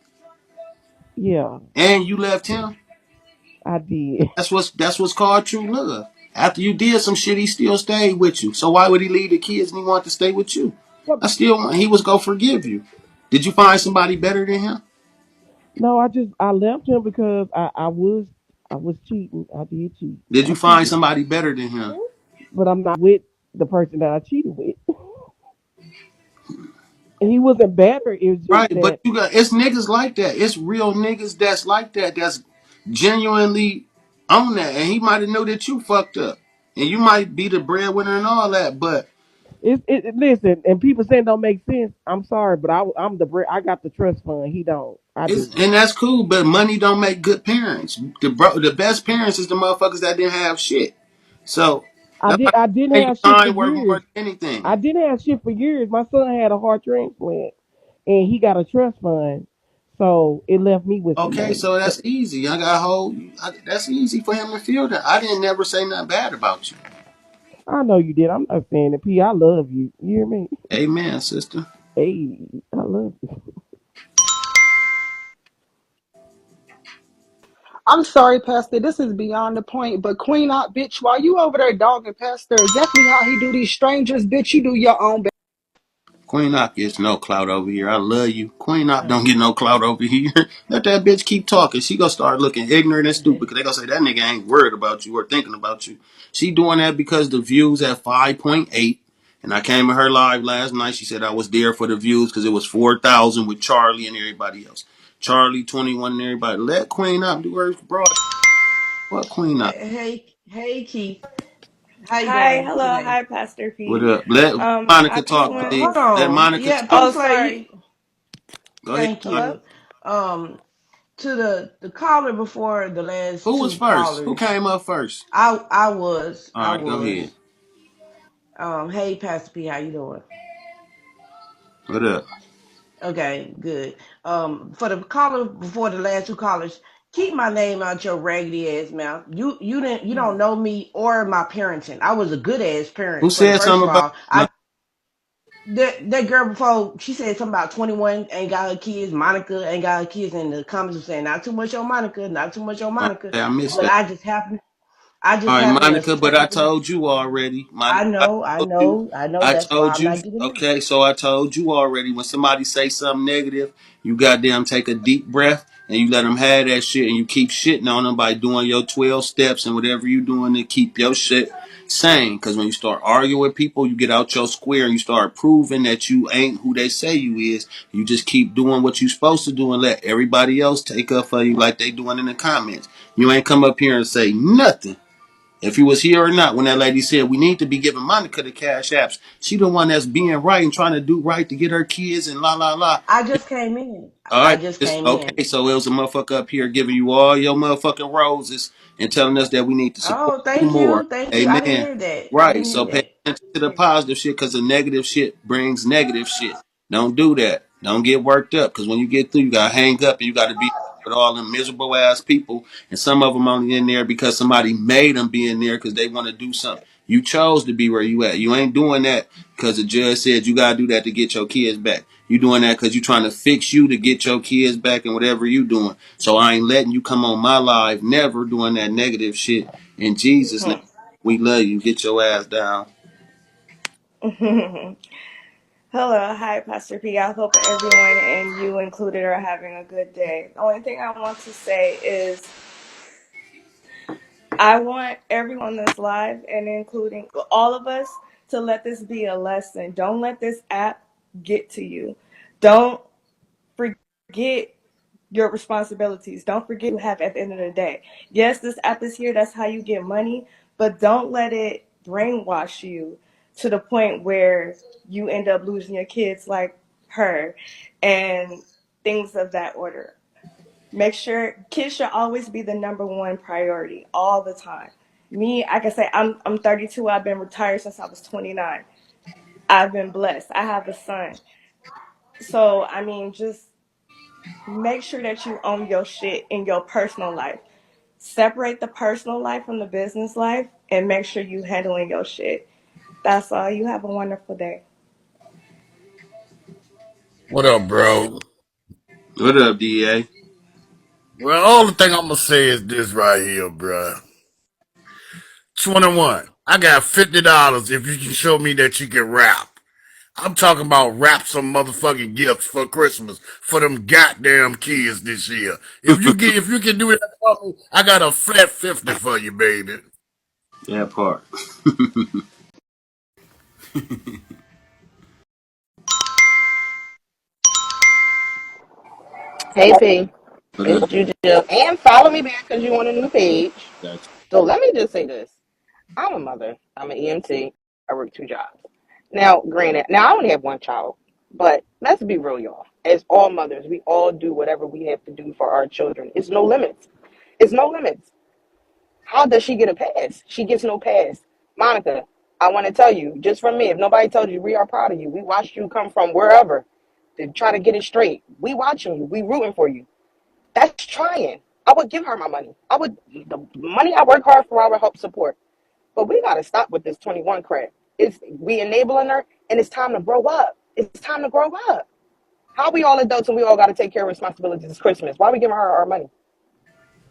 Yeah, and you left him. I did. That's what's called true love. After you did some shit, he still stayed with you. So why would he leave the kids and he want to stay with you? I still want he was gonna forgive you. Did you find somebody better than him? No, I left him because I was cheating. I did cheat. Did I you find cheated, somebody better than him? but I'm not with the person that I cheated with. And he wasn't better. It was just Right, but that you got it's niggas like that. It's real niggas that's like that. That's genuinely on that, and he might have know that you fucked up, and you might be the breadwinner and all that. But listen. And people saying don't make sense. I'm sorry, but I'm I got the trust fund. He don't. I it's do. and that's cool. But money don't make good parents. The best parents is the motherfuckers that didn't have shit. So that's why I didn't I say your have shit for time worth more years. than anything. I didn't have shit for years. My son had a heart transplant, and he got a trust fund, so it left me with some Okay, money. so So that's easy. I got a whole. That's easy for him to feel that. I didn't never say nothing bad about you. I know you did. I'm not saying it. P, I love you. You hear me? Amen, sister. Hey, I love you. I'm sorry, Pastor. This is beyond the point. But Queen Op, bitch, while you over there dogging Pastor, exactly how he do these strangers, bitch, you do your own. Queen Knock gets no clout over here. I love you. Queen Knock don't get no clout over here. Let that bitch keep talking. She gonna start looking ignorant and stupid because they gonna say that nigga ain't worried about you or thinking about you. She doing that because the views at 5.8. And I came in her live last night. She said I was there for the views because it was 4,000 with Charlie and everybody else. Charlie 21 and everybody. Let Queen Knock do her broad. What Queen Knock? Hey, Keith. How you Hi, doing hello, today? hi, Pastor What P. up? Let I Monica just talk, want please. to. Hold Let on. Monica Yeah, talk. Oh, please play. sorry. Go ahead, Thank Monica. Hello. you. To the caller before the last Who was two first? Who callers, came up first? I was, All right, go ahead. Hey, Pastor P, how you doing? What up? Okay, good. For the caller before the last two callers, keep my name out your raggedy ass mouth. You don't know me or my parenting. I was a good ass Who parent. For the said first something of about all, my that girl before she said something about 21 ain't got her kids. Monica ain't got her kids, and the comments were saying not too much on Monica, not too much on Monica. I missed But that. I All just right, happen to Monica, but I technically. told you already. I Monica, know, I told you. know, I know. I That's why told I'm you. not getting mad. Okay, so I told you already. When somebody say something negative, you goddamn take a deep breath and you let them have that shit and you keep shitting on them by doing your 12 steps and whatever you doing to keep your shit sane. Because when you start arguing with people, you get out your square and you start proving that you ain't who they say you is. You just keep doing what you supposed to do and let everybody else take up for you like they doing in the comments. You ain't come up here and say nothing. If you was here or not, when that lady said we need to be giving Monica the cash apps, she the one that's being right and trying to do right to get her kids and la la la. I just came in. All I right, just it's came in. okay. So it was a motherfucker up here giving you all your motherfucking roses and telling us that we need to support Oh, you thank more. you, thank you. I didn't Amen. hear that. I Right. didn't hear So pay that. attention to the positive shit because the negative shit brings negative shit. Don't do that. Don't get worked up because when you get through, you gotta hang up and you gotta be with all them miserable ass people. And some of them only in there because somebody made them be in there because they want to do something. You chose to be where you at. You ain't doing that because the judge said you gotta do that to get your kids back. You doing that because you trying to fix you to get your kids back and whatever you doing. So I ain't letting you come on my live, never doing that negative shit. In Jesus' name, we love you. Get your ass down. Hello, hi, Pastor P. I hope everyone and you included are having a good day. The only thing I want to say is I want everyone on this live and including all of us to let this be a lesson. Don't let this app get to you. Don't forget your responsibilities. Don't forget you have at the end of the day. Yes, this app is here. That's how you get money. But don't let it brainwash you to the point where you end up losing your kids like her and things of that order. Make sure kids should always be the number one priority all the time. Me, I can say I'm 32. I've been retired since I was 29. I've been blessed. I have a son. So I mean, just make sure that you own your shit in your personal life. Separate the personal life from the business life and make sure you handling your shit. That's all. You have a wonderful day. What up, bro? What up, DA? Well, all the thing I'm gonna say is this right here, bro. 21. I got $50 if you can show me that you can rap. I'm talking about rap some motherfucking gifts for Christmas for them goddamn kids this year. If you can do that for me, I got a flat 50 for you, baby. That part. Hey, P. What It's up? Juju. And follow me back because you want a new page. Got So let me just say this. I'm a mother. I'm an EMT. I work two jobs. Now, granted, now I only have one child, but let's be real, y'all. As all mothers, we all do whatever we have to do for our children. It's no limits. It's no limits. How does she get a pass? She gets no pass. Monica, I want to tell you, just from me, if nobody told you, we are proud of you. We watched you come from wherever to try to get it straight. We watching you. We rooting for you. That's trying. I would give her my money. I would the money I work hard for. I would help support. But we gotta stop with this 21 crap. It's we enabling her, and it's time to grow up. It's time to grow up. How we all adults and we all gotta take care of responsibilities? It's Christmas. Why are we giving her our money?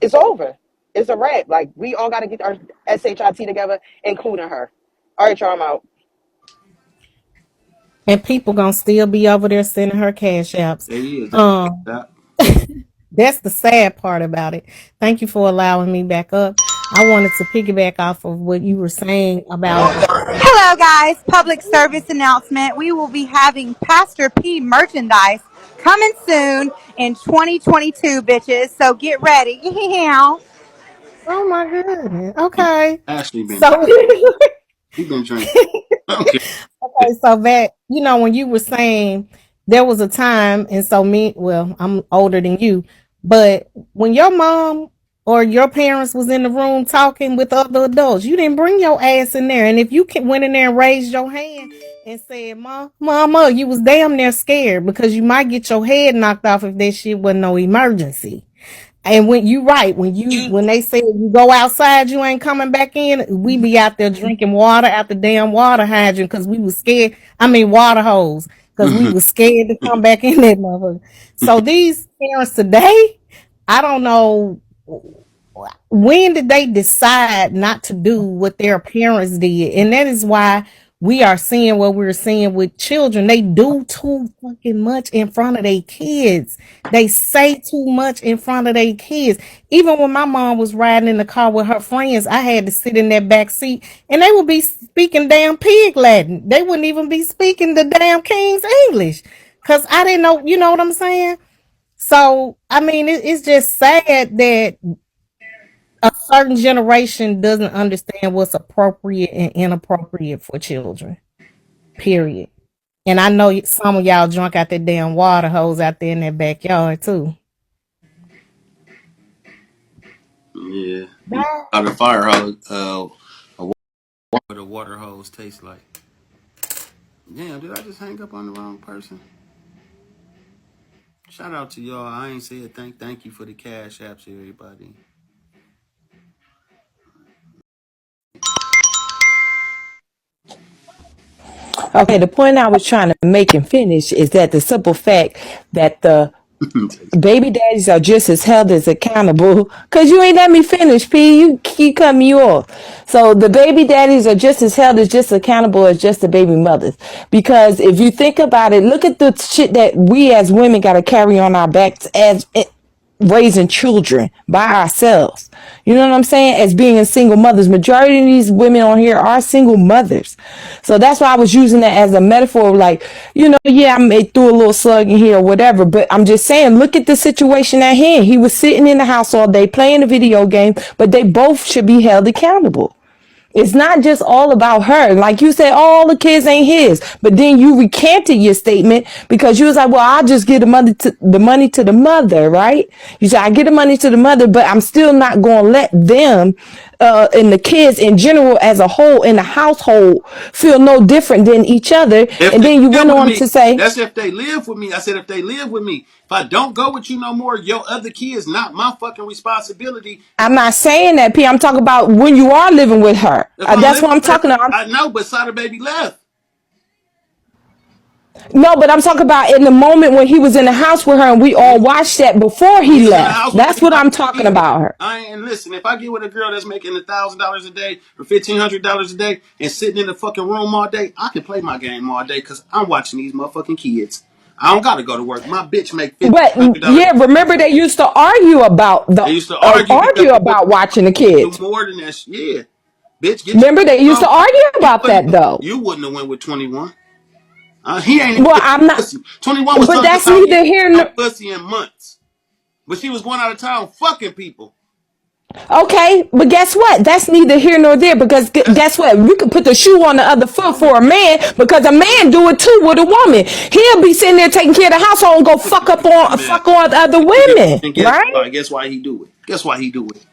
It's over. It's a wrap. Like we all gotta get our shit together, including her. All right, y'all, I'm out. And people gonna still be over there sending her cash apps. There he is. Um, That- that's the sad part about it. Thank you for allowing me back up. I wanted to piggyback off of what you were saying about. Hello, guys. Public service announcement. We will be having Pastor P merchandise coming soon in 2022, bitches. So get ready. Oh my goodness. Okay. Ashley been So he been drinking. Okay. okay, so that when you were saying there was a time, and so well, I'm older than you, but when your mom or your parents was in the room talking with other adults, you didn't bring your ass in there. And if you went in there and raised your hand and said, Mama, you was damn near scared because you might get your head knocked off if that shit wasn't no emergency. And when you right, when they say you go outside, you ain't coming back in, we be out there drinking water out the damn water hydrant because we was scared. I mean water hose because we was scared to come back in that motherfucker. So these parents today, I don't know when did they decide not to do what their parents did, and that is why we are seeing what we're seeing with children. They do too fucking much in front of their kids. They say too much in front of their kids. Even when my mom was riding in the car with her friends, I had to sit in that back seat and they would be speaking damn pig Latin. They wouldn't even be speaking the damn King's English because I didn't know, you know what I'm saying? So I mean, it's just sad that a certain generation doesn't understand what's appropriate and inappropriate for children. Period. And I know some of y'all drunk out that damn water hose out there in that backyard too. Yeah. Out of fire hose, what a water hose tastes like. Damn, did I just hang up on the wrong person? Shout out to y'all. I ain't said thank you for the cash apps, everybody. Okay, the point I was trying to make and finish is that the simple fact that the baby daddies are just as held as accountable because you ain't let me finish, P. You keep cutting me off. So the baby daddies are just as held as just accountable as just the baby mothers. Because if you think about it, look at the shit that we as women got to carry on our backs as raising children by ourselves. You know what I'm saying? As being single mothers. Majority of these women on here are single mothers. So that's why I was using that as a metaphor of like, yeah, I may threw a little slug in here or whatever, but I'm just saying, look at the situation at hand. He was sitting in the house all day playing a video game, but they both should be held accountable. It's not just all about her. Like you said, all the kids ain't his. But then you recanted your statement because you was like, well, I'll just give the money to the mother, right? You said, I get the money to the mother, but I'm still not going to let them and the kids in general as a whole in the household feel no different than each other. If And they then you live went with on me, to say, that's if they live with me. I said if they live with me. If I don't go with you no more, your other kids not my fucking responsibility. I'm not saying that, P. I'm talking about when you are living with her. If I'm That's living what I'm with her, talking about. I know, but Sada baby left. No, but I'm talking about in the moment when he was in the house with her and we all watched that before When he he was in the left. house with That's me, what I'm talking about her. I ain't and listen. If I get with a girl that's making $1,000 a day or $1,500 a day and sitting in the fucking room all day, I can play my game all day because I'm watching these motherfucking kids. I don't gotta go to work. My bitch make But $1,500. yeah, remember they used to argue about They used to argue because they would watching the do kids. more than that. Yeah, bitch, get Remember they your used to own. argue about that though. You wouldn't have went with 21. He ain't even Well, get I'm not. pussy. 21 was But talking that's about he neither ain't here no nor. pussy in months. But she was going out of town fucking people. Okay, but guess what? That's neither here nor there because That's guess what? You can put the shoe on the other foot for a man because a man do it too with a woman. He'll be sitting there taking care of the household and go man. fuck on other women, And guess right? why? Guess why he do it? Guess why he do it?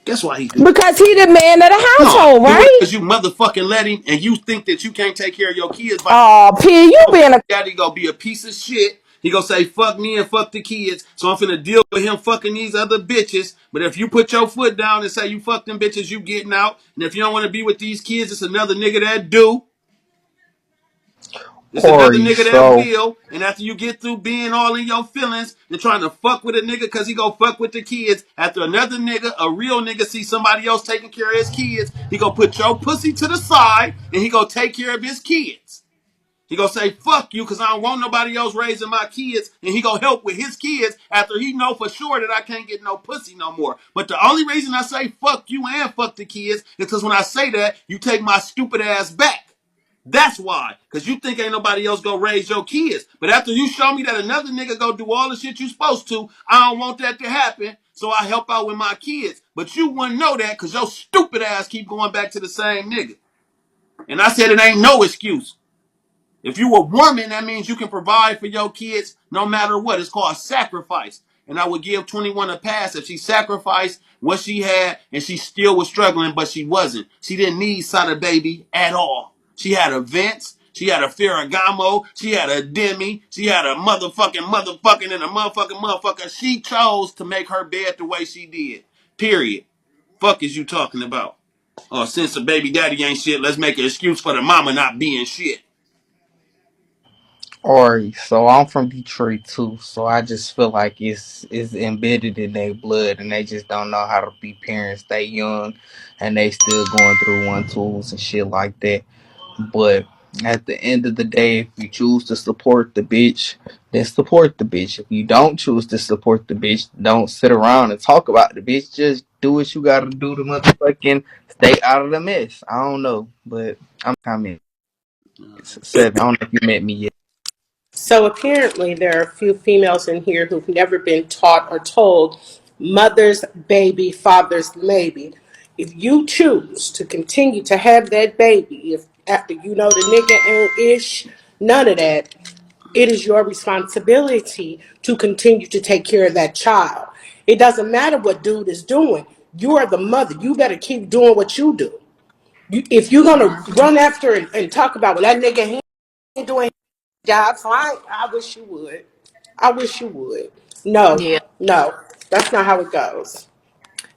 Guess why he do it? Because he the man of the No, household, do it right? because you motherfucking let and you think that you can't take care of your kids by Oh, P, you your baby being a daddy gonna be a piece of shit He gonna say fuck me and fuck the kids. So I'm finna deal with him fucking these other bitches. But if you put your foot down and say you fuck them bitches, you getting out. And if you don't want to be with these kids, it's another nigga that do. It's another Ori, nigga that so will. And after you get through being all in your feelings and trying to fuck with a nigga because he go fuck with the kids, after another nigga, a real nigga, see somebody else taking care of his kids, he gonna put your pussy to the side and he gonna take care of his kids. He gonna say fuck you because I don't want nobody else raising my kids, and he gonna help with his kids after he know for sure that I can't get no pussy no more. But the only reason I say fuck you and fuck the kids is because when I say that, you take my stupid ass back. That's why. Because you think ain't nobody else gonna raise your kids. But after you show me that another nigga go do all the shit you supposed to, I don't want that to happen. So I help out with my kids. But you wouldn't know that because your stupid ass keep going back to the same nigga. And I said it ain't no excuse. If you a woman, that means you can provide for your kids no matter what. It's called sacrifice. And I would give 21 a pass if she sacrificed what she had and she still was struggling, but she wasn't. She didn't need Sada Baby at all. She had a Vince. She had a Ferragamo. She had a Demi. She had a motherfucking and a motherfucker. She chose to make her bed the way she did. Period. Fuck is you talking about? Oh, since the baby daddy ain't shit, let's make an excuse for the mama not being shit. Ori, so I'm from Detroit too, so I just feel like it's embedded in their blood, and they just don't know how to be parents. They young, and they still going through one tools and shit like that. But at the end of the day, if you choose to support the bitch, then support the bitch. If you don't choose to support the bitch, don't sit around and talk about the bitch. Just do what you gotta do to motherfucking stay out of the mess. I don't know, but I'm coming. It's 7. I don't know if you met me yet. So apparently, there are a few females in here who've never been taught or told mother's baby, father's maybe. If you choose to continue to have that baby, if after you know the nigga ain't ish, none of that, it is your responsibility to continue to take care of that child. It doesn't matter what dude is doing. You are the mother. You better keep doing what you do. If you're gonna run after and talk about well that nigga he ain't doing job. So I wish you would. I wish you would. No, Yeah. no, that's not how it goes.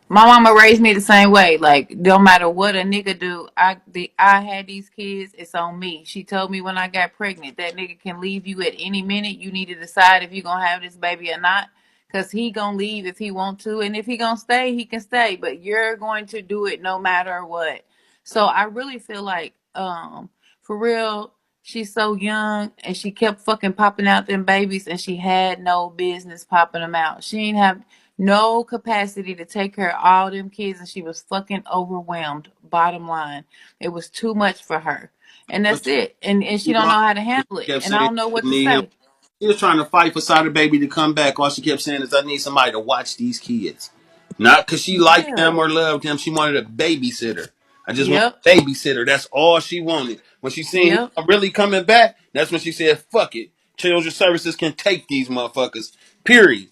My mama raised me the same way. Like, no matter what a nigga do, I had these kids. It's on me. She told me when I got pregnant that nigga can leave you at any minute. You need to decide if you gonna have this baby or not, cause he gonna leave if he want to, and if he gonna stay, he can stay. But you're going to do it no matter what. So I really feel like, for real, she's so young and she kept fucking popping out them babies, and she had no business popping them out. She ain't have no capacity to take care of all them kids, and she was fucking overwhelmed. Bottom line, it was too much for her, and that's But it. And she you don't know, know how to she handle it, kept and I saying don't know she what didn't to need him. say. She was trying to fight for Sada Baby to come back. All she kept saying is, I need somebody to watch these kids. Not because she liked Yeah. them or loved them. She wanted a babysitter. I just want Yep. a babysitter. That's all she wanted. When she seen him Yep. really coming back, that's when she said, fuck it. Children's Services can take these motherfuckers. Period.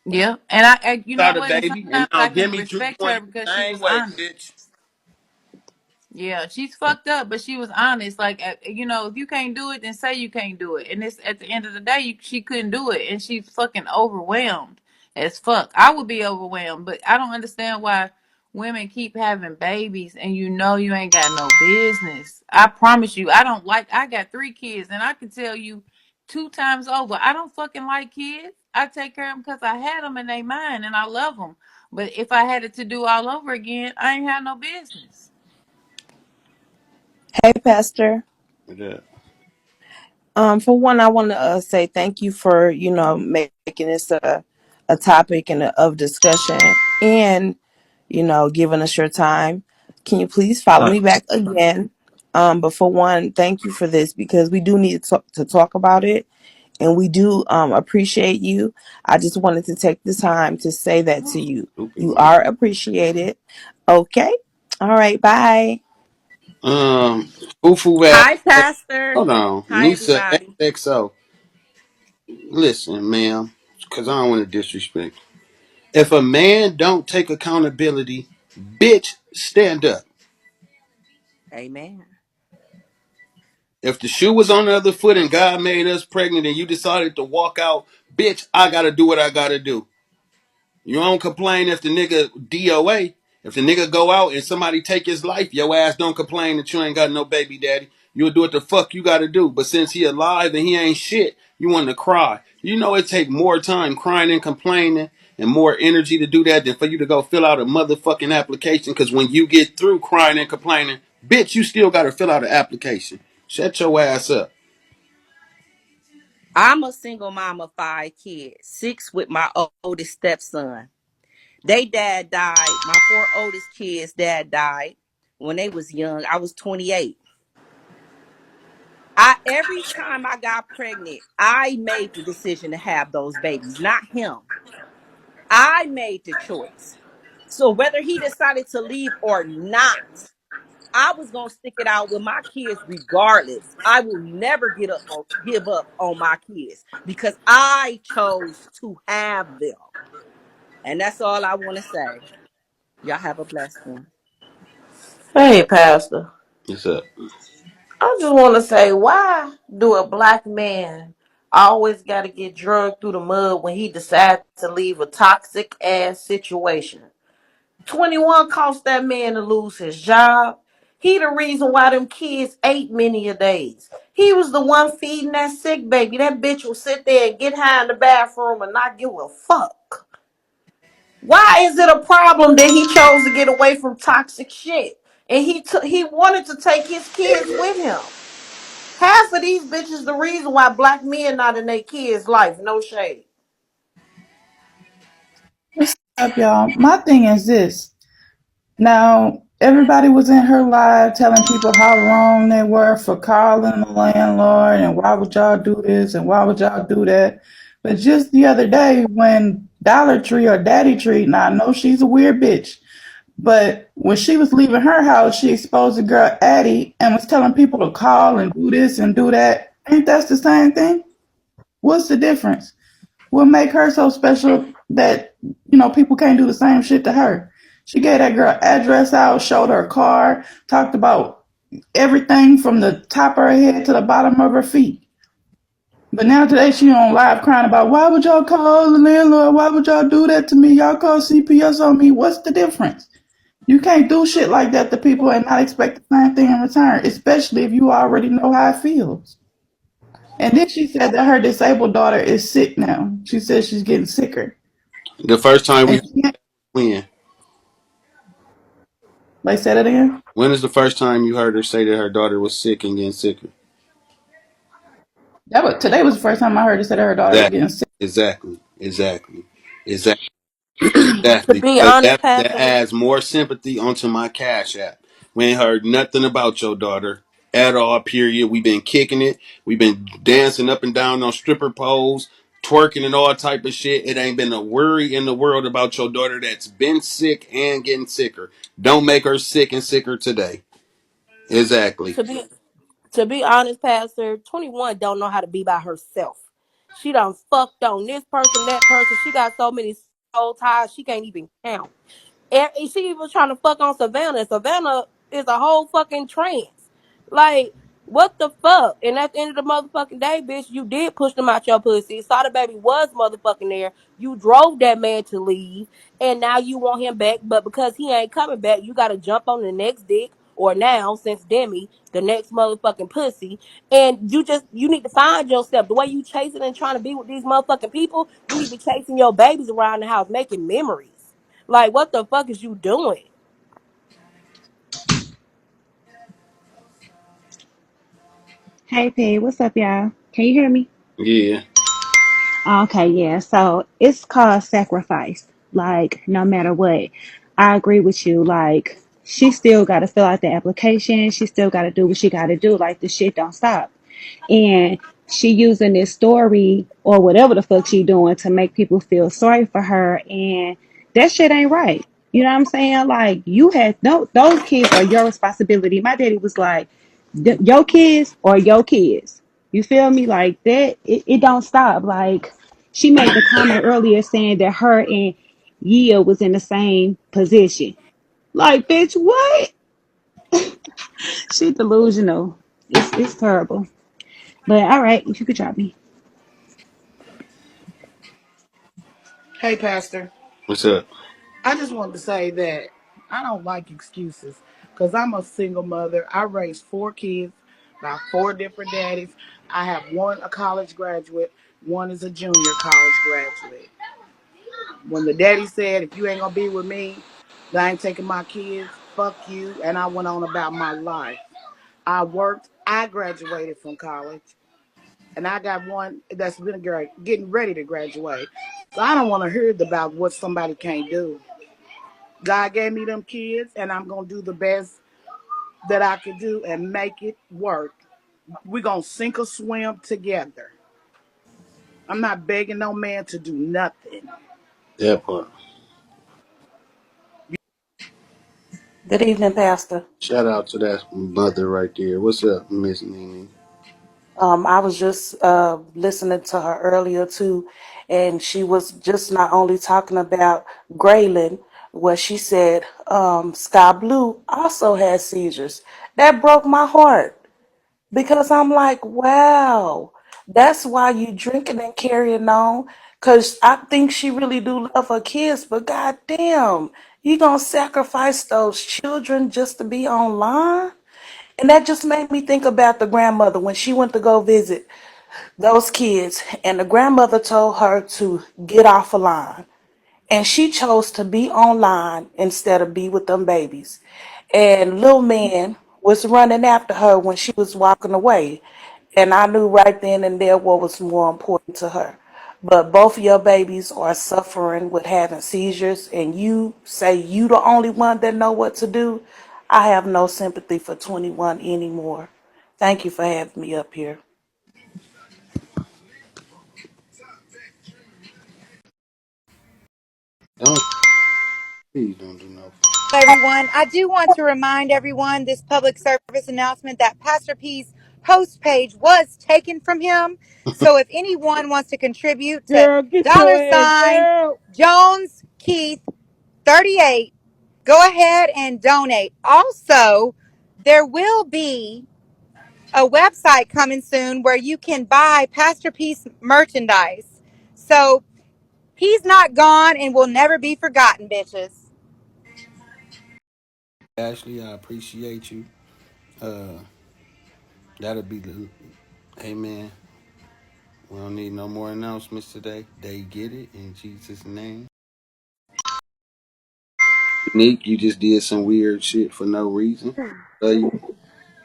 Yep. And I, you know Sada what? And Baby. And sometimes now I can Demi treat respect you her the because she same was way, honest. bitch. Yeah, she's fucked up, but she was honest. Like, if you can't do it, then say you can't do it. And it's at the end of the day, she couldn't do it, and she's fucking overwhelmed as fuck. I would be overwhelmed, but I don't understand why women keep having babies, and you ain't got no business. I promise you, I don't like. I got 3 kids, and I can tell you 2 times over, I don't fucking like kids. I take care of them because I had them and they mine, and I love them. But if I had it to do all over again, I ain't had no business. Hey, Pastor. Yeah. For one, I want to say thank you for making this a topic and of discussion, and giving us your time. Can you please follow me back again? But for one, thank you for this because we do need to talk about it, and we do appreciate you. I just wanted to take the time to say that to you. Stupid You mother. are appreciated. Okay. All right. Bye. Fufu ass. Hi, Pastor. Hold on. Hi, Nisa everybody. XXO. Listen, ma'am, because I don't want to disrespect. If a man don't take accountability, bitch, stand up. Amen. If the shoe was on the other foot and God made us pregnant and you decided to walk out, bitch, I gotta do what I gotta do. You don't complain if the nigga DOA. If the nigga go out and somebody take his life, your ass don't complain that you ain't got no baby daddy. You'll do what the fuck you gotta do. But since he alive and he ain't shit, you want to cry. You know it take more time crying and complaining and more energy to do that than for you to go fill out a motherfucking application. Cause when you get through crying and complaining, bitch, you still gotta fill out an application. Shut your ass up. I'm a single mom of 5 kids, 6 with my oldest stepson. They dad died. My 4 oldest kids' dad died when they was young. I was 28. Every time I got pregnant, I made the decision to have those babies, not him. I made the choice. So whether he decided to leave or not, I was gonna stick it out with my kids regardless. I will never give up on my kids because I chose to have them. And that's all I want to say. Y'all have a blessed one. Hey, Pastor. What's up? I just want to say, why do a black man always got to get drugged through the mud when he decides to leave a toxic ass situation? 21 cost that man to lose his job. He the reason why them kids ate many a days. He was the one feeding that sick baby. That bitch will sit there and get high in the bathroom and not give a fuck. Why is it a problem that he chose to get away from toxic shit? And he wanted to take his kids with him. Half of these bitches the reason why black men not in their kids' life. No shade. What's up, y'all? My thing is this. Now, everybody was in her live telling people how wrong they were for calling the landlord and why would y'all do this and why would y'all do that. But just the other day when Dollar Tree or Daddy Tree, now I know she's a weird bitch, but when she was leaving her house, she exposed the girl Addie and was telling people to call and do this and do that. Ain't that the same thing? What's the difference? What make her so special that people can't do the same shit to her? She gave that girl address out, showed her car, talked about everything from the top of her head to the bottom of her feet. But now today she on live crying about why would y'all call the landlord? Why would y'all do that to me? Y'all call CPS on me. What's the difference? You can't do shit like that to people and not expect the same thing in return, especially if you already know how it feels. And then she said that her disabled daughter is sick now. She says she's getting sicker. The first time we And she, win. like, said it again. When is the first time you heard her say that her daughter was sick and getting sicker? Today was the first time I heard her say that her daughter was Exactly. getting sick. Exactly. Exactly. Exactly. To Exactly. be Because honest, that Pastor, adds more sympathy onto my Cash App. We ain't heard nothing about your daughter at all, period. We've been kicking it. We've been dancing up and down on stripper poles, twerking and all type of shit. It ain't been a worry in the world about your daughter that's been sick and getting sicker. Don't make her sick and sicker today. Exactly. to be to be honest, Pastor, 21 don't know how to be by herself. She done fucked on this person, that person. She got so many soul ties she can't even count. And she was trying to fuck on Savannah. Savannah is a whole fucking trance. Like, what the fuck? And at the end of the motherfucking day, bitch, you did push them out your pussy. Saw the baby was motherfucking there. You drove that man to leave, and now you want him back. But because he ain't coming back, you got to jump on the next dick, or now, since Demi, the next motherfucking pussy. And you need to find yourself. The way you chasing and trying to be with these motherfucking people, you need to be chasing your babies around the house, making memories. Like, what the fuck is you doing? Hey P, what's up, y'all? Can you hear me? Yeah. Okay, yeah. So it's called sacrifice. Like, no matter what, I agree with you. Like, she still got to fill out the application. She still got to do what she got to do. Like, the shit don't stop. And she using this story or whatever the fuck she doing to make people feel sorry for her. And that shit ain't right. You know what I'm saying? Like, you had no, those kids are your responsibility. My daddy was like, your kids or your kids. You feel me? Like that, it don't stop. Like she made the comment earlier saying that her and Yia was in the same position. Like, bitch, what? She delusional. It's terrible. But all right, you could try me. Hey, Pastor. What's up? I just wanted to say that I don't like excuses because I'm a single mother. I raised four kids by four different daddies. I have one a college graduate, one is a junior college graduate. When the daddy said, if you ain't gonna be with me, I ain't taking my kids, fuck you, and I went on about my life. I worked, I graduated from college, and I got one that's been getting ready to graduate. So I don't want to hear about what somebody can't do. God gave me them kids, and I'm gonna do the best that I could do and make it work. We're gonna sink or swim together. I'm not begging no man to do nothing. That part. Good evening, Pastor. Shout out to that mother right there. What's up, Miss Nene? I was just listening to her earlier too, and she was just not only talking about Graylin, where she said Sky Blue also had seizures. That broke my heart because I'm like, wow, that's why you drinking and carrying on. Cause I think she really do love her kids, but goddamn, you gonna sacrifice those children just to be online? And that just made me think about the grandmother when she went to go visit those kids, and the grandmother told her to get off a line. And she chose to be online instead of be with them babies. And little man was running after her when she was walking away. And I knew right then and there what was more important to her. But both of your babies are suffering with having seizures, and you say you the only one that know what to do. I have no sympathy for 21 anymore. Thank you for having me up here. Don't please don't do no. Everyone, I do want to remind everyone this public service announcement that Pastor P's post page was taken from him. So if anyone wants to contribute to Girl, get your dollar ass sign out. Jones Keith 38, go ahead and donate. Also, there will be a website coming soon where you can buy Pastor P's merchandise. So he's not gone and will never be forgotten, bitches. Ashley, I appreciate you. Uh, that'll be the. Amen. We don't need no more announcements today. They get it in Jesus' name. Nick, you just did some weird shit for no reason. Love you.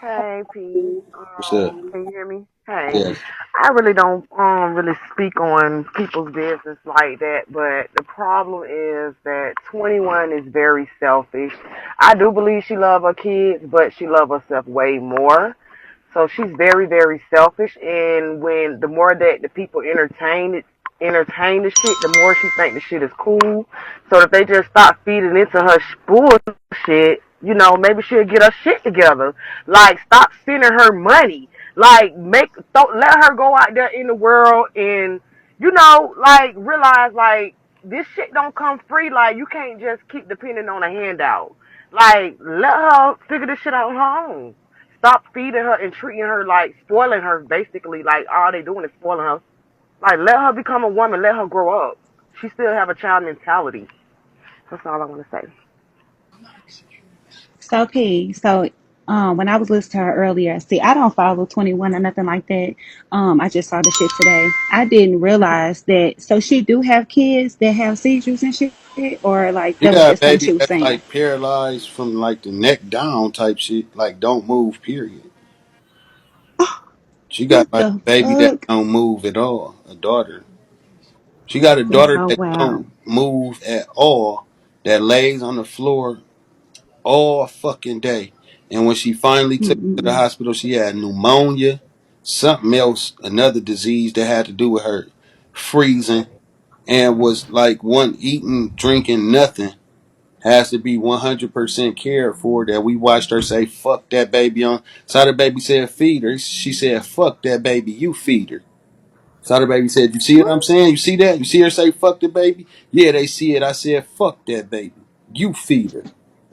Hey P, What's up? can you hear me? Hey, Yes. I really don't really speak on people's business like that, but the problem is that 21 is very selfish. I do believe she love her kids, but she love herself way more. So she's very, very selfish, and when the more that the people entertain the shit, the more she think the shit is cool. So if they just stop feeding into her bullshit, maybe she'll get her shit together. Like, stop sending her money. Like, don't let her go out there in the world and, like, realize, like, this shit don't come free. Like, you can't just keep depending on a handout. Like, let her figure this shit out on her own. Stop feeding her and treating her like spoiling her, basically. Like, all they doing is spoiling her. Like, let her become a woman. Let her grow up. She still have a child mentality. That's all I want to say. So P, when I was listening to her earlier, see, I don't follow 21 or nothing like that. I just saw the shit today. I didn't realize that. So she do have kids that have seizures and shit, or like You that was got a just something baby she was that's saying. like paralyzed from like the neck down type shit. Like, don't move, period. She got What like the a baby that fuck? don't move at all. A daughter. She got a That's daughter so that wild. don't move at all. That lays on the floor all fucking day. And when she finally took her to the Mm-mm-mm. hospital, she had pneumonia, something else, another disease that had to do with her freezing, and was like one eating, drinking, nothing. Has to be 100% cared for. That we watched her say, fuck that baby on. So the baby said, feed her. She said, fuck that baby, you feed her. So the baby said, you see what I'm What? saying? You see that? You see her say, fuck the baby? Yeah, they see it. I said, fuck that baby. You feed her.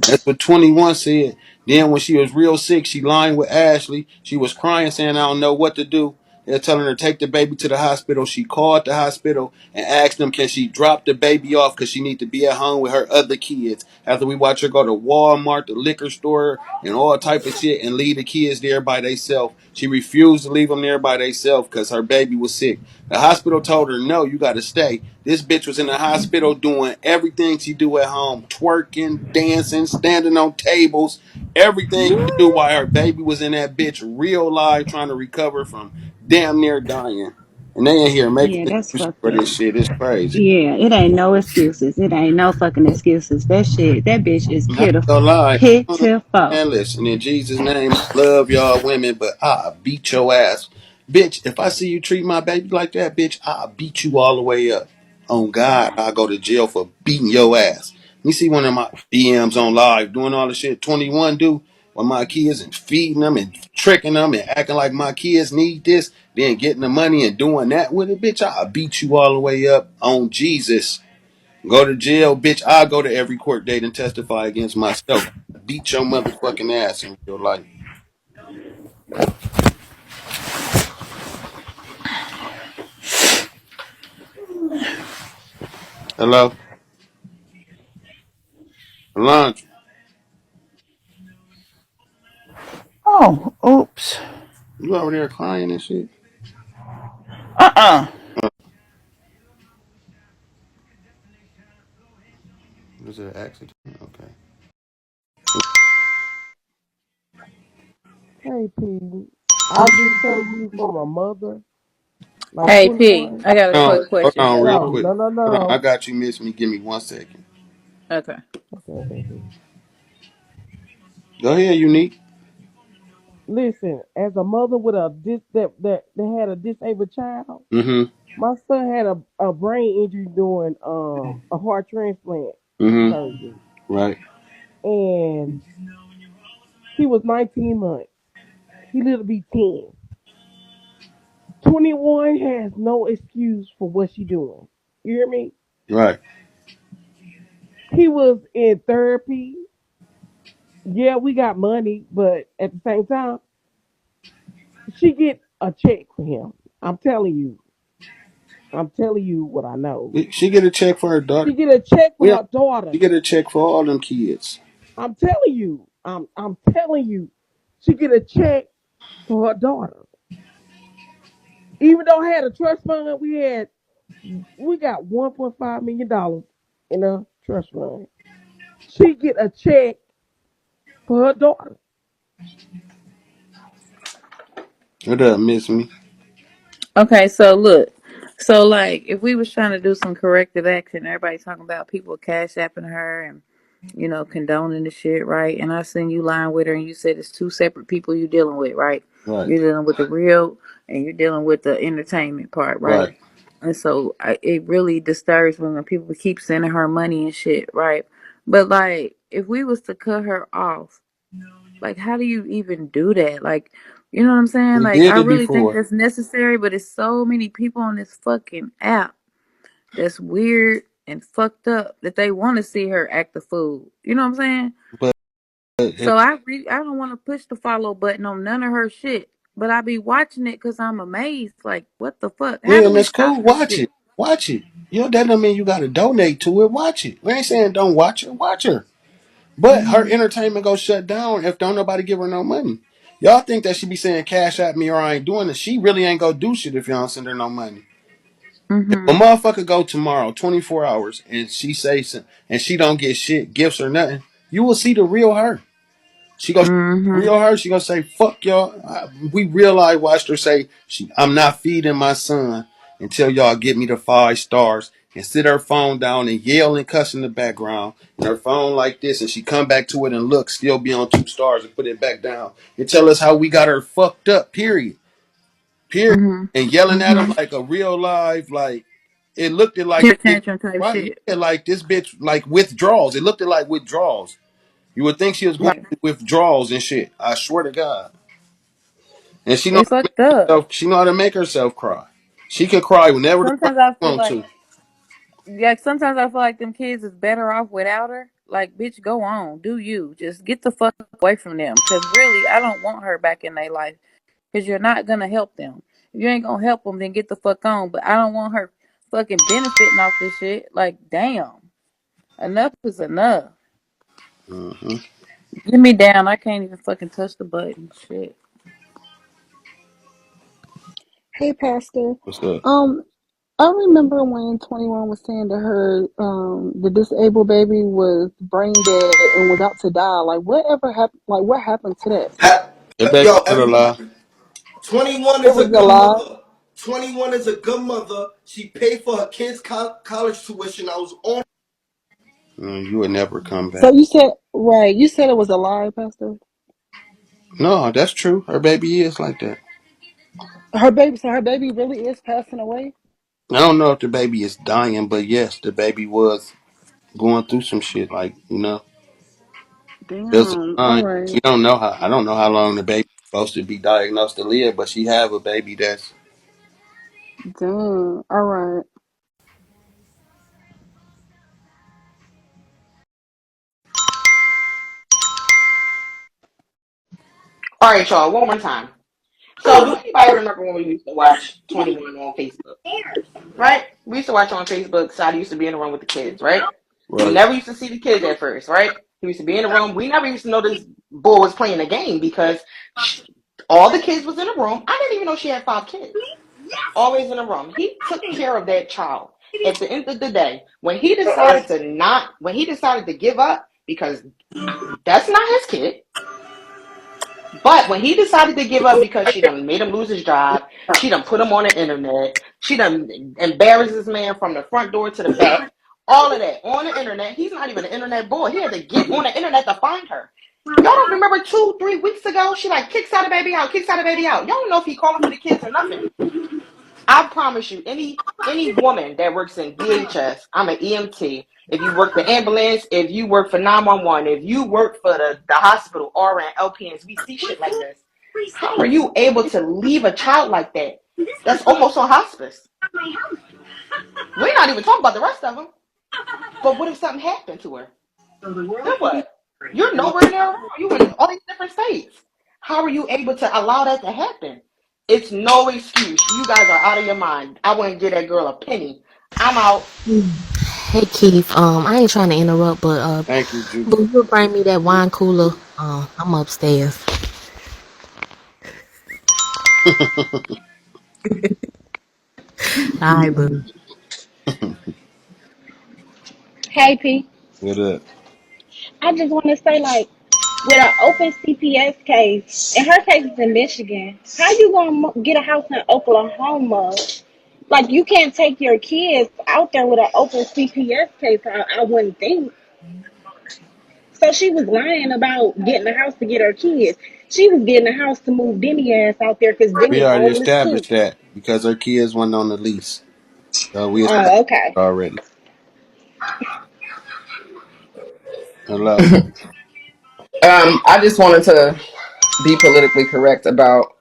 That's what 21 said. Then when she was real sick, she lying with Ashley. She was crying, saying, I don't know what to do. They're telling her to take the baby to the hospital. She called the hospital and asked them, can she drop the baby off because she need to be at home with her other kids. After we watch her go to Walmart, the liquor store, and all type of shit and leave the kids there by themselves. She refused to leave them there by themselves because her baby was sick. The hospital told her, no, you got to stay. This bitch was in the hospital doing everything she do at home, twerking, dancing, standing on tables, everything you could do What? while her baby was in that bitch real life trying to recover from damn near dying. And they in here making Yeah, that's excuses fucked for up. this shit. It's crazy. Yeah, it ain't no excuses. It ain't no fucking excuses. That shit, that bitch is I ain't pitiful. gonna lie. Pitiful. And listen, in Jesus' name, I love y'all women, but I'll beat your ass. Bitch, if I see you treat my baby like that, bitch, I'll beat you all the way up. On God, I'll go to jail for beating your ass. You see one of my DMs on live doing all the shit 21 do with my kids and feeding them and tricking them and acting like my kids need this, then getting the money and doing that with it, bitch, I'll beat you all the way up on Jesus. Go to jail, bitch. I'll go to every court date and testify against myself. Beat your motherfucking ass in real life. Hello? Alondra, Oh, oops. you over there crying and shit? Uh-uh. Was it an accident? Okay. Hey, P. I Okay. just told you from a mother, like Hey P, 21. I got a quick Hold question on for real you. No, quick. no, no, Hold on. I no. got you, miss me. Give me 1 second. Okay. Okay, baby. Go ahead, Unique. Listen, as a mother with a that had a disabled child, Mm-hmm. my son had a brain injury during a heart transplant Mm-hmm. surgery, Right. and he was 19 months. He lived to be 10. 21 has no excuse for what she doing. You hear me? Right. He was in therapy. Yeah, we got money, but at the same time, she get a check for him. I'm telling you. I'm telling you what I know. She get a check for her daughter. She get a check for We don't, her daughter. she get a check for all them kids. I'm telling you. I'm telling you. She get a check for her daughter. Even though I had a trust fund, we got $1.5 million in a trust fund. She get a check for her daughter. What up, miss me? Okay, so look. So like if we was trying to do some corrective action, everybody talking about people cash apping her and condoning the shit, right? And I seen you lying with her and you said it's two separate people you dealing with, right? Right. You're dealing with the real and you're dealing with the entertainment part, right? Right. And so it really disturbs me when people keep sending her money and shit, right? But like if we was to cut her off, like, how do you even do that? Like, you know what I'm saying? We Like, did I it really think before. that's necessary, but it's so many people on this fucking app that's weird and fucked up that they want to see her act the fool. You know what I'm saying? But So I don't want to push the follow button on none of her shit, but I be watching it because I'm amazed. Like, what the fuck? How yeah, do and we that's stop cool. this Watch shit? it. Watch it. That don't mean you got to donate to it. Watch it. We ain't saying don't watch her. Watch her. But her entertainment go shut down if don't nobody give her no money. Y'all think that she be saying cash at me or I ain't doing it. She really ain't gonna do shit if y'all don't send her no money. If a Mhm. motherfucker go tomorrow, 24 hours, and she say some, and she don't get shit, gifts or nothing, you will see the real her. She goes Mhm. real her. She gonna say fuck y'all. We real life watched her say I'm not feeding my son until y'all get me the 5 stars. And sit her phone down and yell and cuss in the background. And her phone like this, and she come back to it and look, still be on 2 stars and put it back down. And tell us how we got her fucked up. Period. Period. Mhm. And yelling at him Mhm. like a real life, like it looked it like Temper it, tantrum type right? shit. Yeah, like this bitch like withdrawals. It looked it like withdrawals. You would think she was going Yeah. through withdrawals and shit. I swear to God. And she know how It's to make fucked up. herself. She know how to make herself cry. She can cry whenever the fuck Sometimes I she feel want like to. Yeah, sometimes I feel like them kids is better off without her. Like, bitch, go on, do you? Just get the fuck away from them, because really, I don't want her back in their life. Because you're not gonna help them. If you ain't gonna help them, then get the fuck on. But I don't want her fucking benefiting off this shit. Like, damn, enough is enough. Mm-hmm. Get me down. I can't even fucking touch the button. Shit. Hey, Pastor. What's up? Um, I remember when 21 was saying to her, the disabled baby was brain dead and was out to die. Like, whatever happened? Like, what happened to that? That baby Yo, still alive. everybody. 21 It is a was good alive. mother. 21 is a good mother. She paid for her kids' college tuition. I was on. You would never come So back. you said, right? You said it was alive, Pastor. No, that's true. Her baby is like that. Her baby. So her baby really is passing away. I don't know if the baby is dying, but yes, the baby was going through some shit. Like, there's a Damn. All sign. right. We don't know how. I don't know how long the baby's supposed to be diagnosed to live, but she have a baby that's. Damn. All right. All right, y'all, one more time. So, do anybody remember when we used to watch 21 on Facebook? Right? We used to watch on Facebook. Sadi used to be in the room with the kids, right? We Right. never used to see the kids at first, right? He used to be in the room. We never used to know this boy was playing a game because all the kids was in the room. I didn't even know she had 5 kids. Always in the room. He took care of that child. At the end of the day, when he decided to give up, because that's not his kid. But when he decided to give up because she done made him lose his job, she done put him on the internet, she done embarrassed this man from the front door to the back, all of that on the internet. He's not even an internet boy. He had to get on the internet to find her. Y'all don't remember 2, 3 weeks ago? She like kicks out a baby out, kicks out a baby out. Y'all don't know if he calling for the kids or nothing. I promise you, any woman that works in DHS, I'm an EMT. If you work for ambulance, if you work for 911, if you work for the hospital, RN, LPNs, we see shit like this. How are you able to leave a child like that? That's almost on hospice. We're not even talking about the rest of them. But what if something happened to her? Then what? You're nowhere near around. You in all these different states. How are you able to allow that to happen? It's no excuse. You guys are out of your mind. I wouldn't give that girl a penny. I'm out. Hey Keith, I ain't trying to interrupt, but Thank you, Juju. boo, you bring me that wine cooler. I'm upstairs. All right, boo. Hey, P. What up? I just want to say, like, with an open CPS case, and her case is in Michigan, how you gonna get a house in Oklahoma? Like, you can't take your kids out there with an open CPS case. I wouldn't think. So she was lying about getting a house to get her kids. She was getting a house to move Denny ass out there because We Denny already homeless too. established that because her kids went on the lease. So we established Oh, okay. it already. Hello. I just wanted to be politically correct about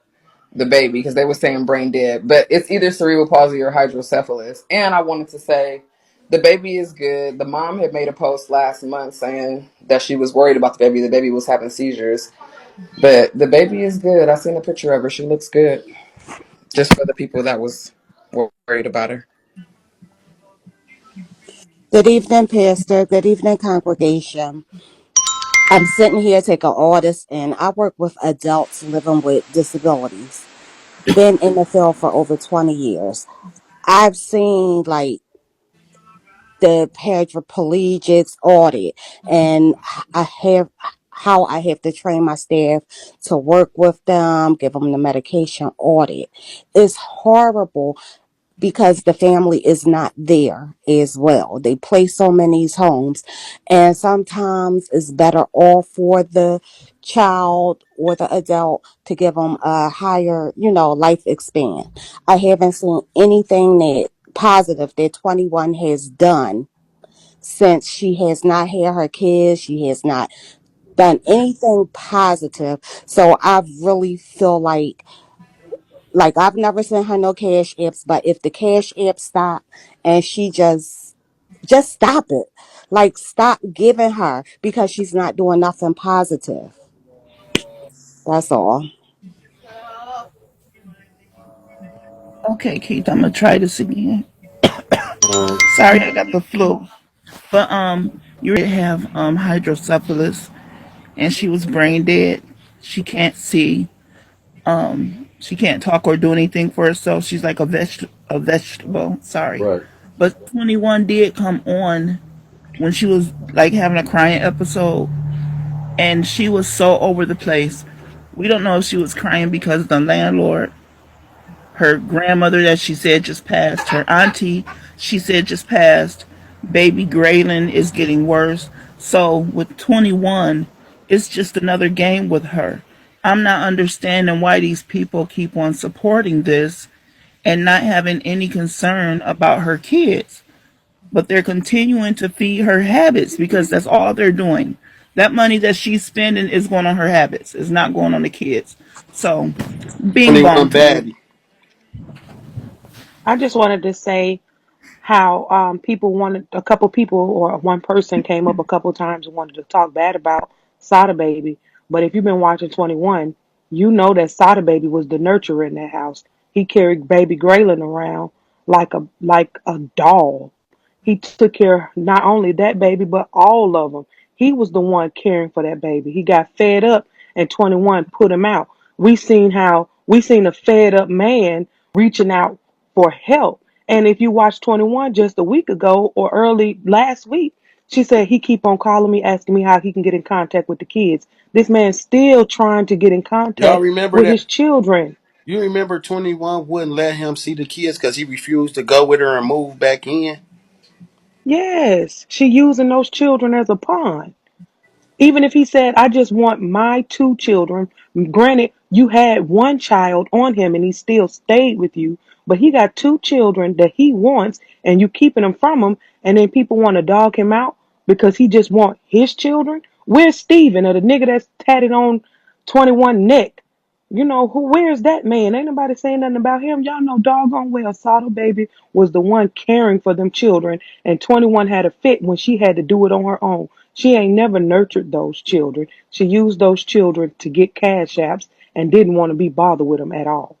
the baby because they were saying brain dead, but it's either cerebral palsy or hydrocephalus. And I wanted to say the baby is good. The mom had made a post last month saying that she was worried about the baby. The baby was having seizures, but the baby is good. I seen a picture of her. She looks good. Just for the people that was worried about her. Good evening, Pastor. Good evening, congregation. I'm sitting here taking orders, and I work with adults living with disabilities. Been in the field for over 20 years. I've seen like the paraplegics audit, and I have how I have to train my staff to work with them, give them the medication audit. It's horrible because the family is not there as well. They place them in these homes, and sometimes it's better off for the child or the adult to give them a higher, life expand. I haven't seen anything that positive that 21 has done since she has not had her kids. She has not done anything positive. So I really feel like I've never sent her no cash apps, but if the cash app stop and she just Just stop it. Like, stop giving her because she's not doing nothing positive. That's all. Okay, Keith, I'm gonna try this again. Uh, Sorry, I got the flu. But you did have hydrocephalus, and she was brain dead. She can't see. She can't talk or do anything for herself. She's like a vegetable. Sorry. right. But 21 did come on when she was like having a crying episode, and she was so over the place. We don't know if she was crying because the landlord, her grandmother that she said just passed, her auntie she said just passed, baby Graylin is getting worse. So with 21, it's just another game with her. I'm not understanding why these people keep on supporting this and not having any concern about her kids. But they're continuing to feed her habits because that's all they're doing. That money that she's spending is going on her habits. It's not going on the kids. So, bing bong 21 to you. baddie. I just wanted to say how people wanted a couple people or one person came up a couple times and wanted to talk bad about Sada Baby. But if you've been watching 21, you know that Sada Baby was the nurturer in that house. He carried baby Graylin around like a doll. He took care of not only that baby but all of them. He was the one caring for that baby. He got fed up and 21 put him out. We seen a fed up man reaching out for help. And if you watched 21 just a week ago or early last week, she said he keep on calling me, asking me how he can get in contact with the kids. This man's still trying to get in Y'all contact remember with that? his children. You remember 21 wouldn't let him see the kids because he refused to go with her and move back in? Yes, she using those children as a pawn. Even if he said, I just want my two children, granted, you had one child on him and he still stayed with you, but he got two children that he wants and you keeping them from him, and then people want to dog him out because he just want his children. Where's Steven or the nigga that's tatted on 21 neck? You know, where's that man? Ain't nobody saying nothing about him. Y'all know doggone well Sada Baby was the one caring for them children, and 21 had a fit when she had to do it on her own. She ain't never nurtured those children. She used those children to get cash apps and didn't want to be bothered with them at all.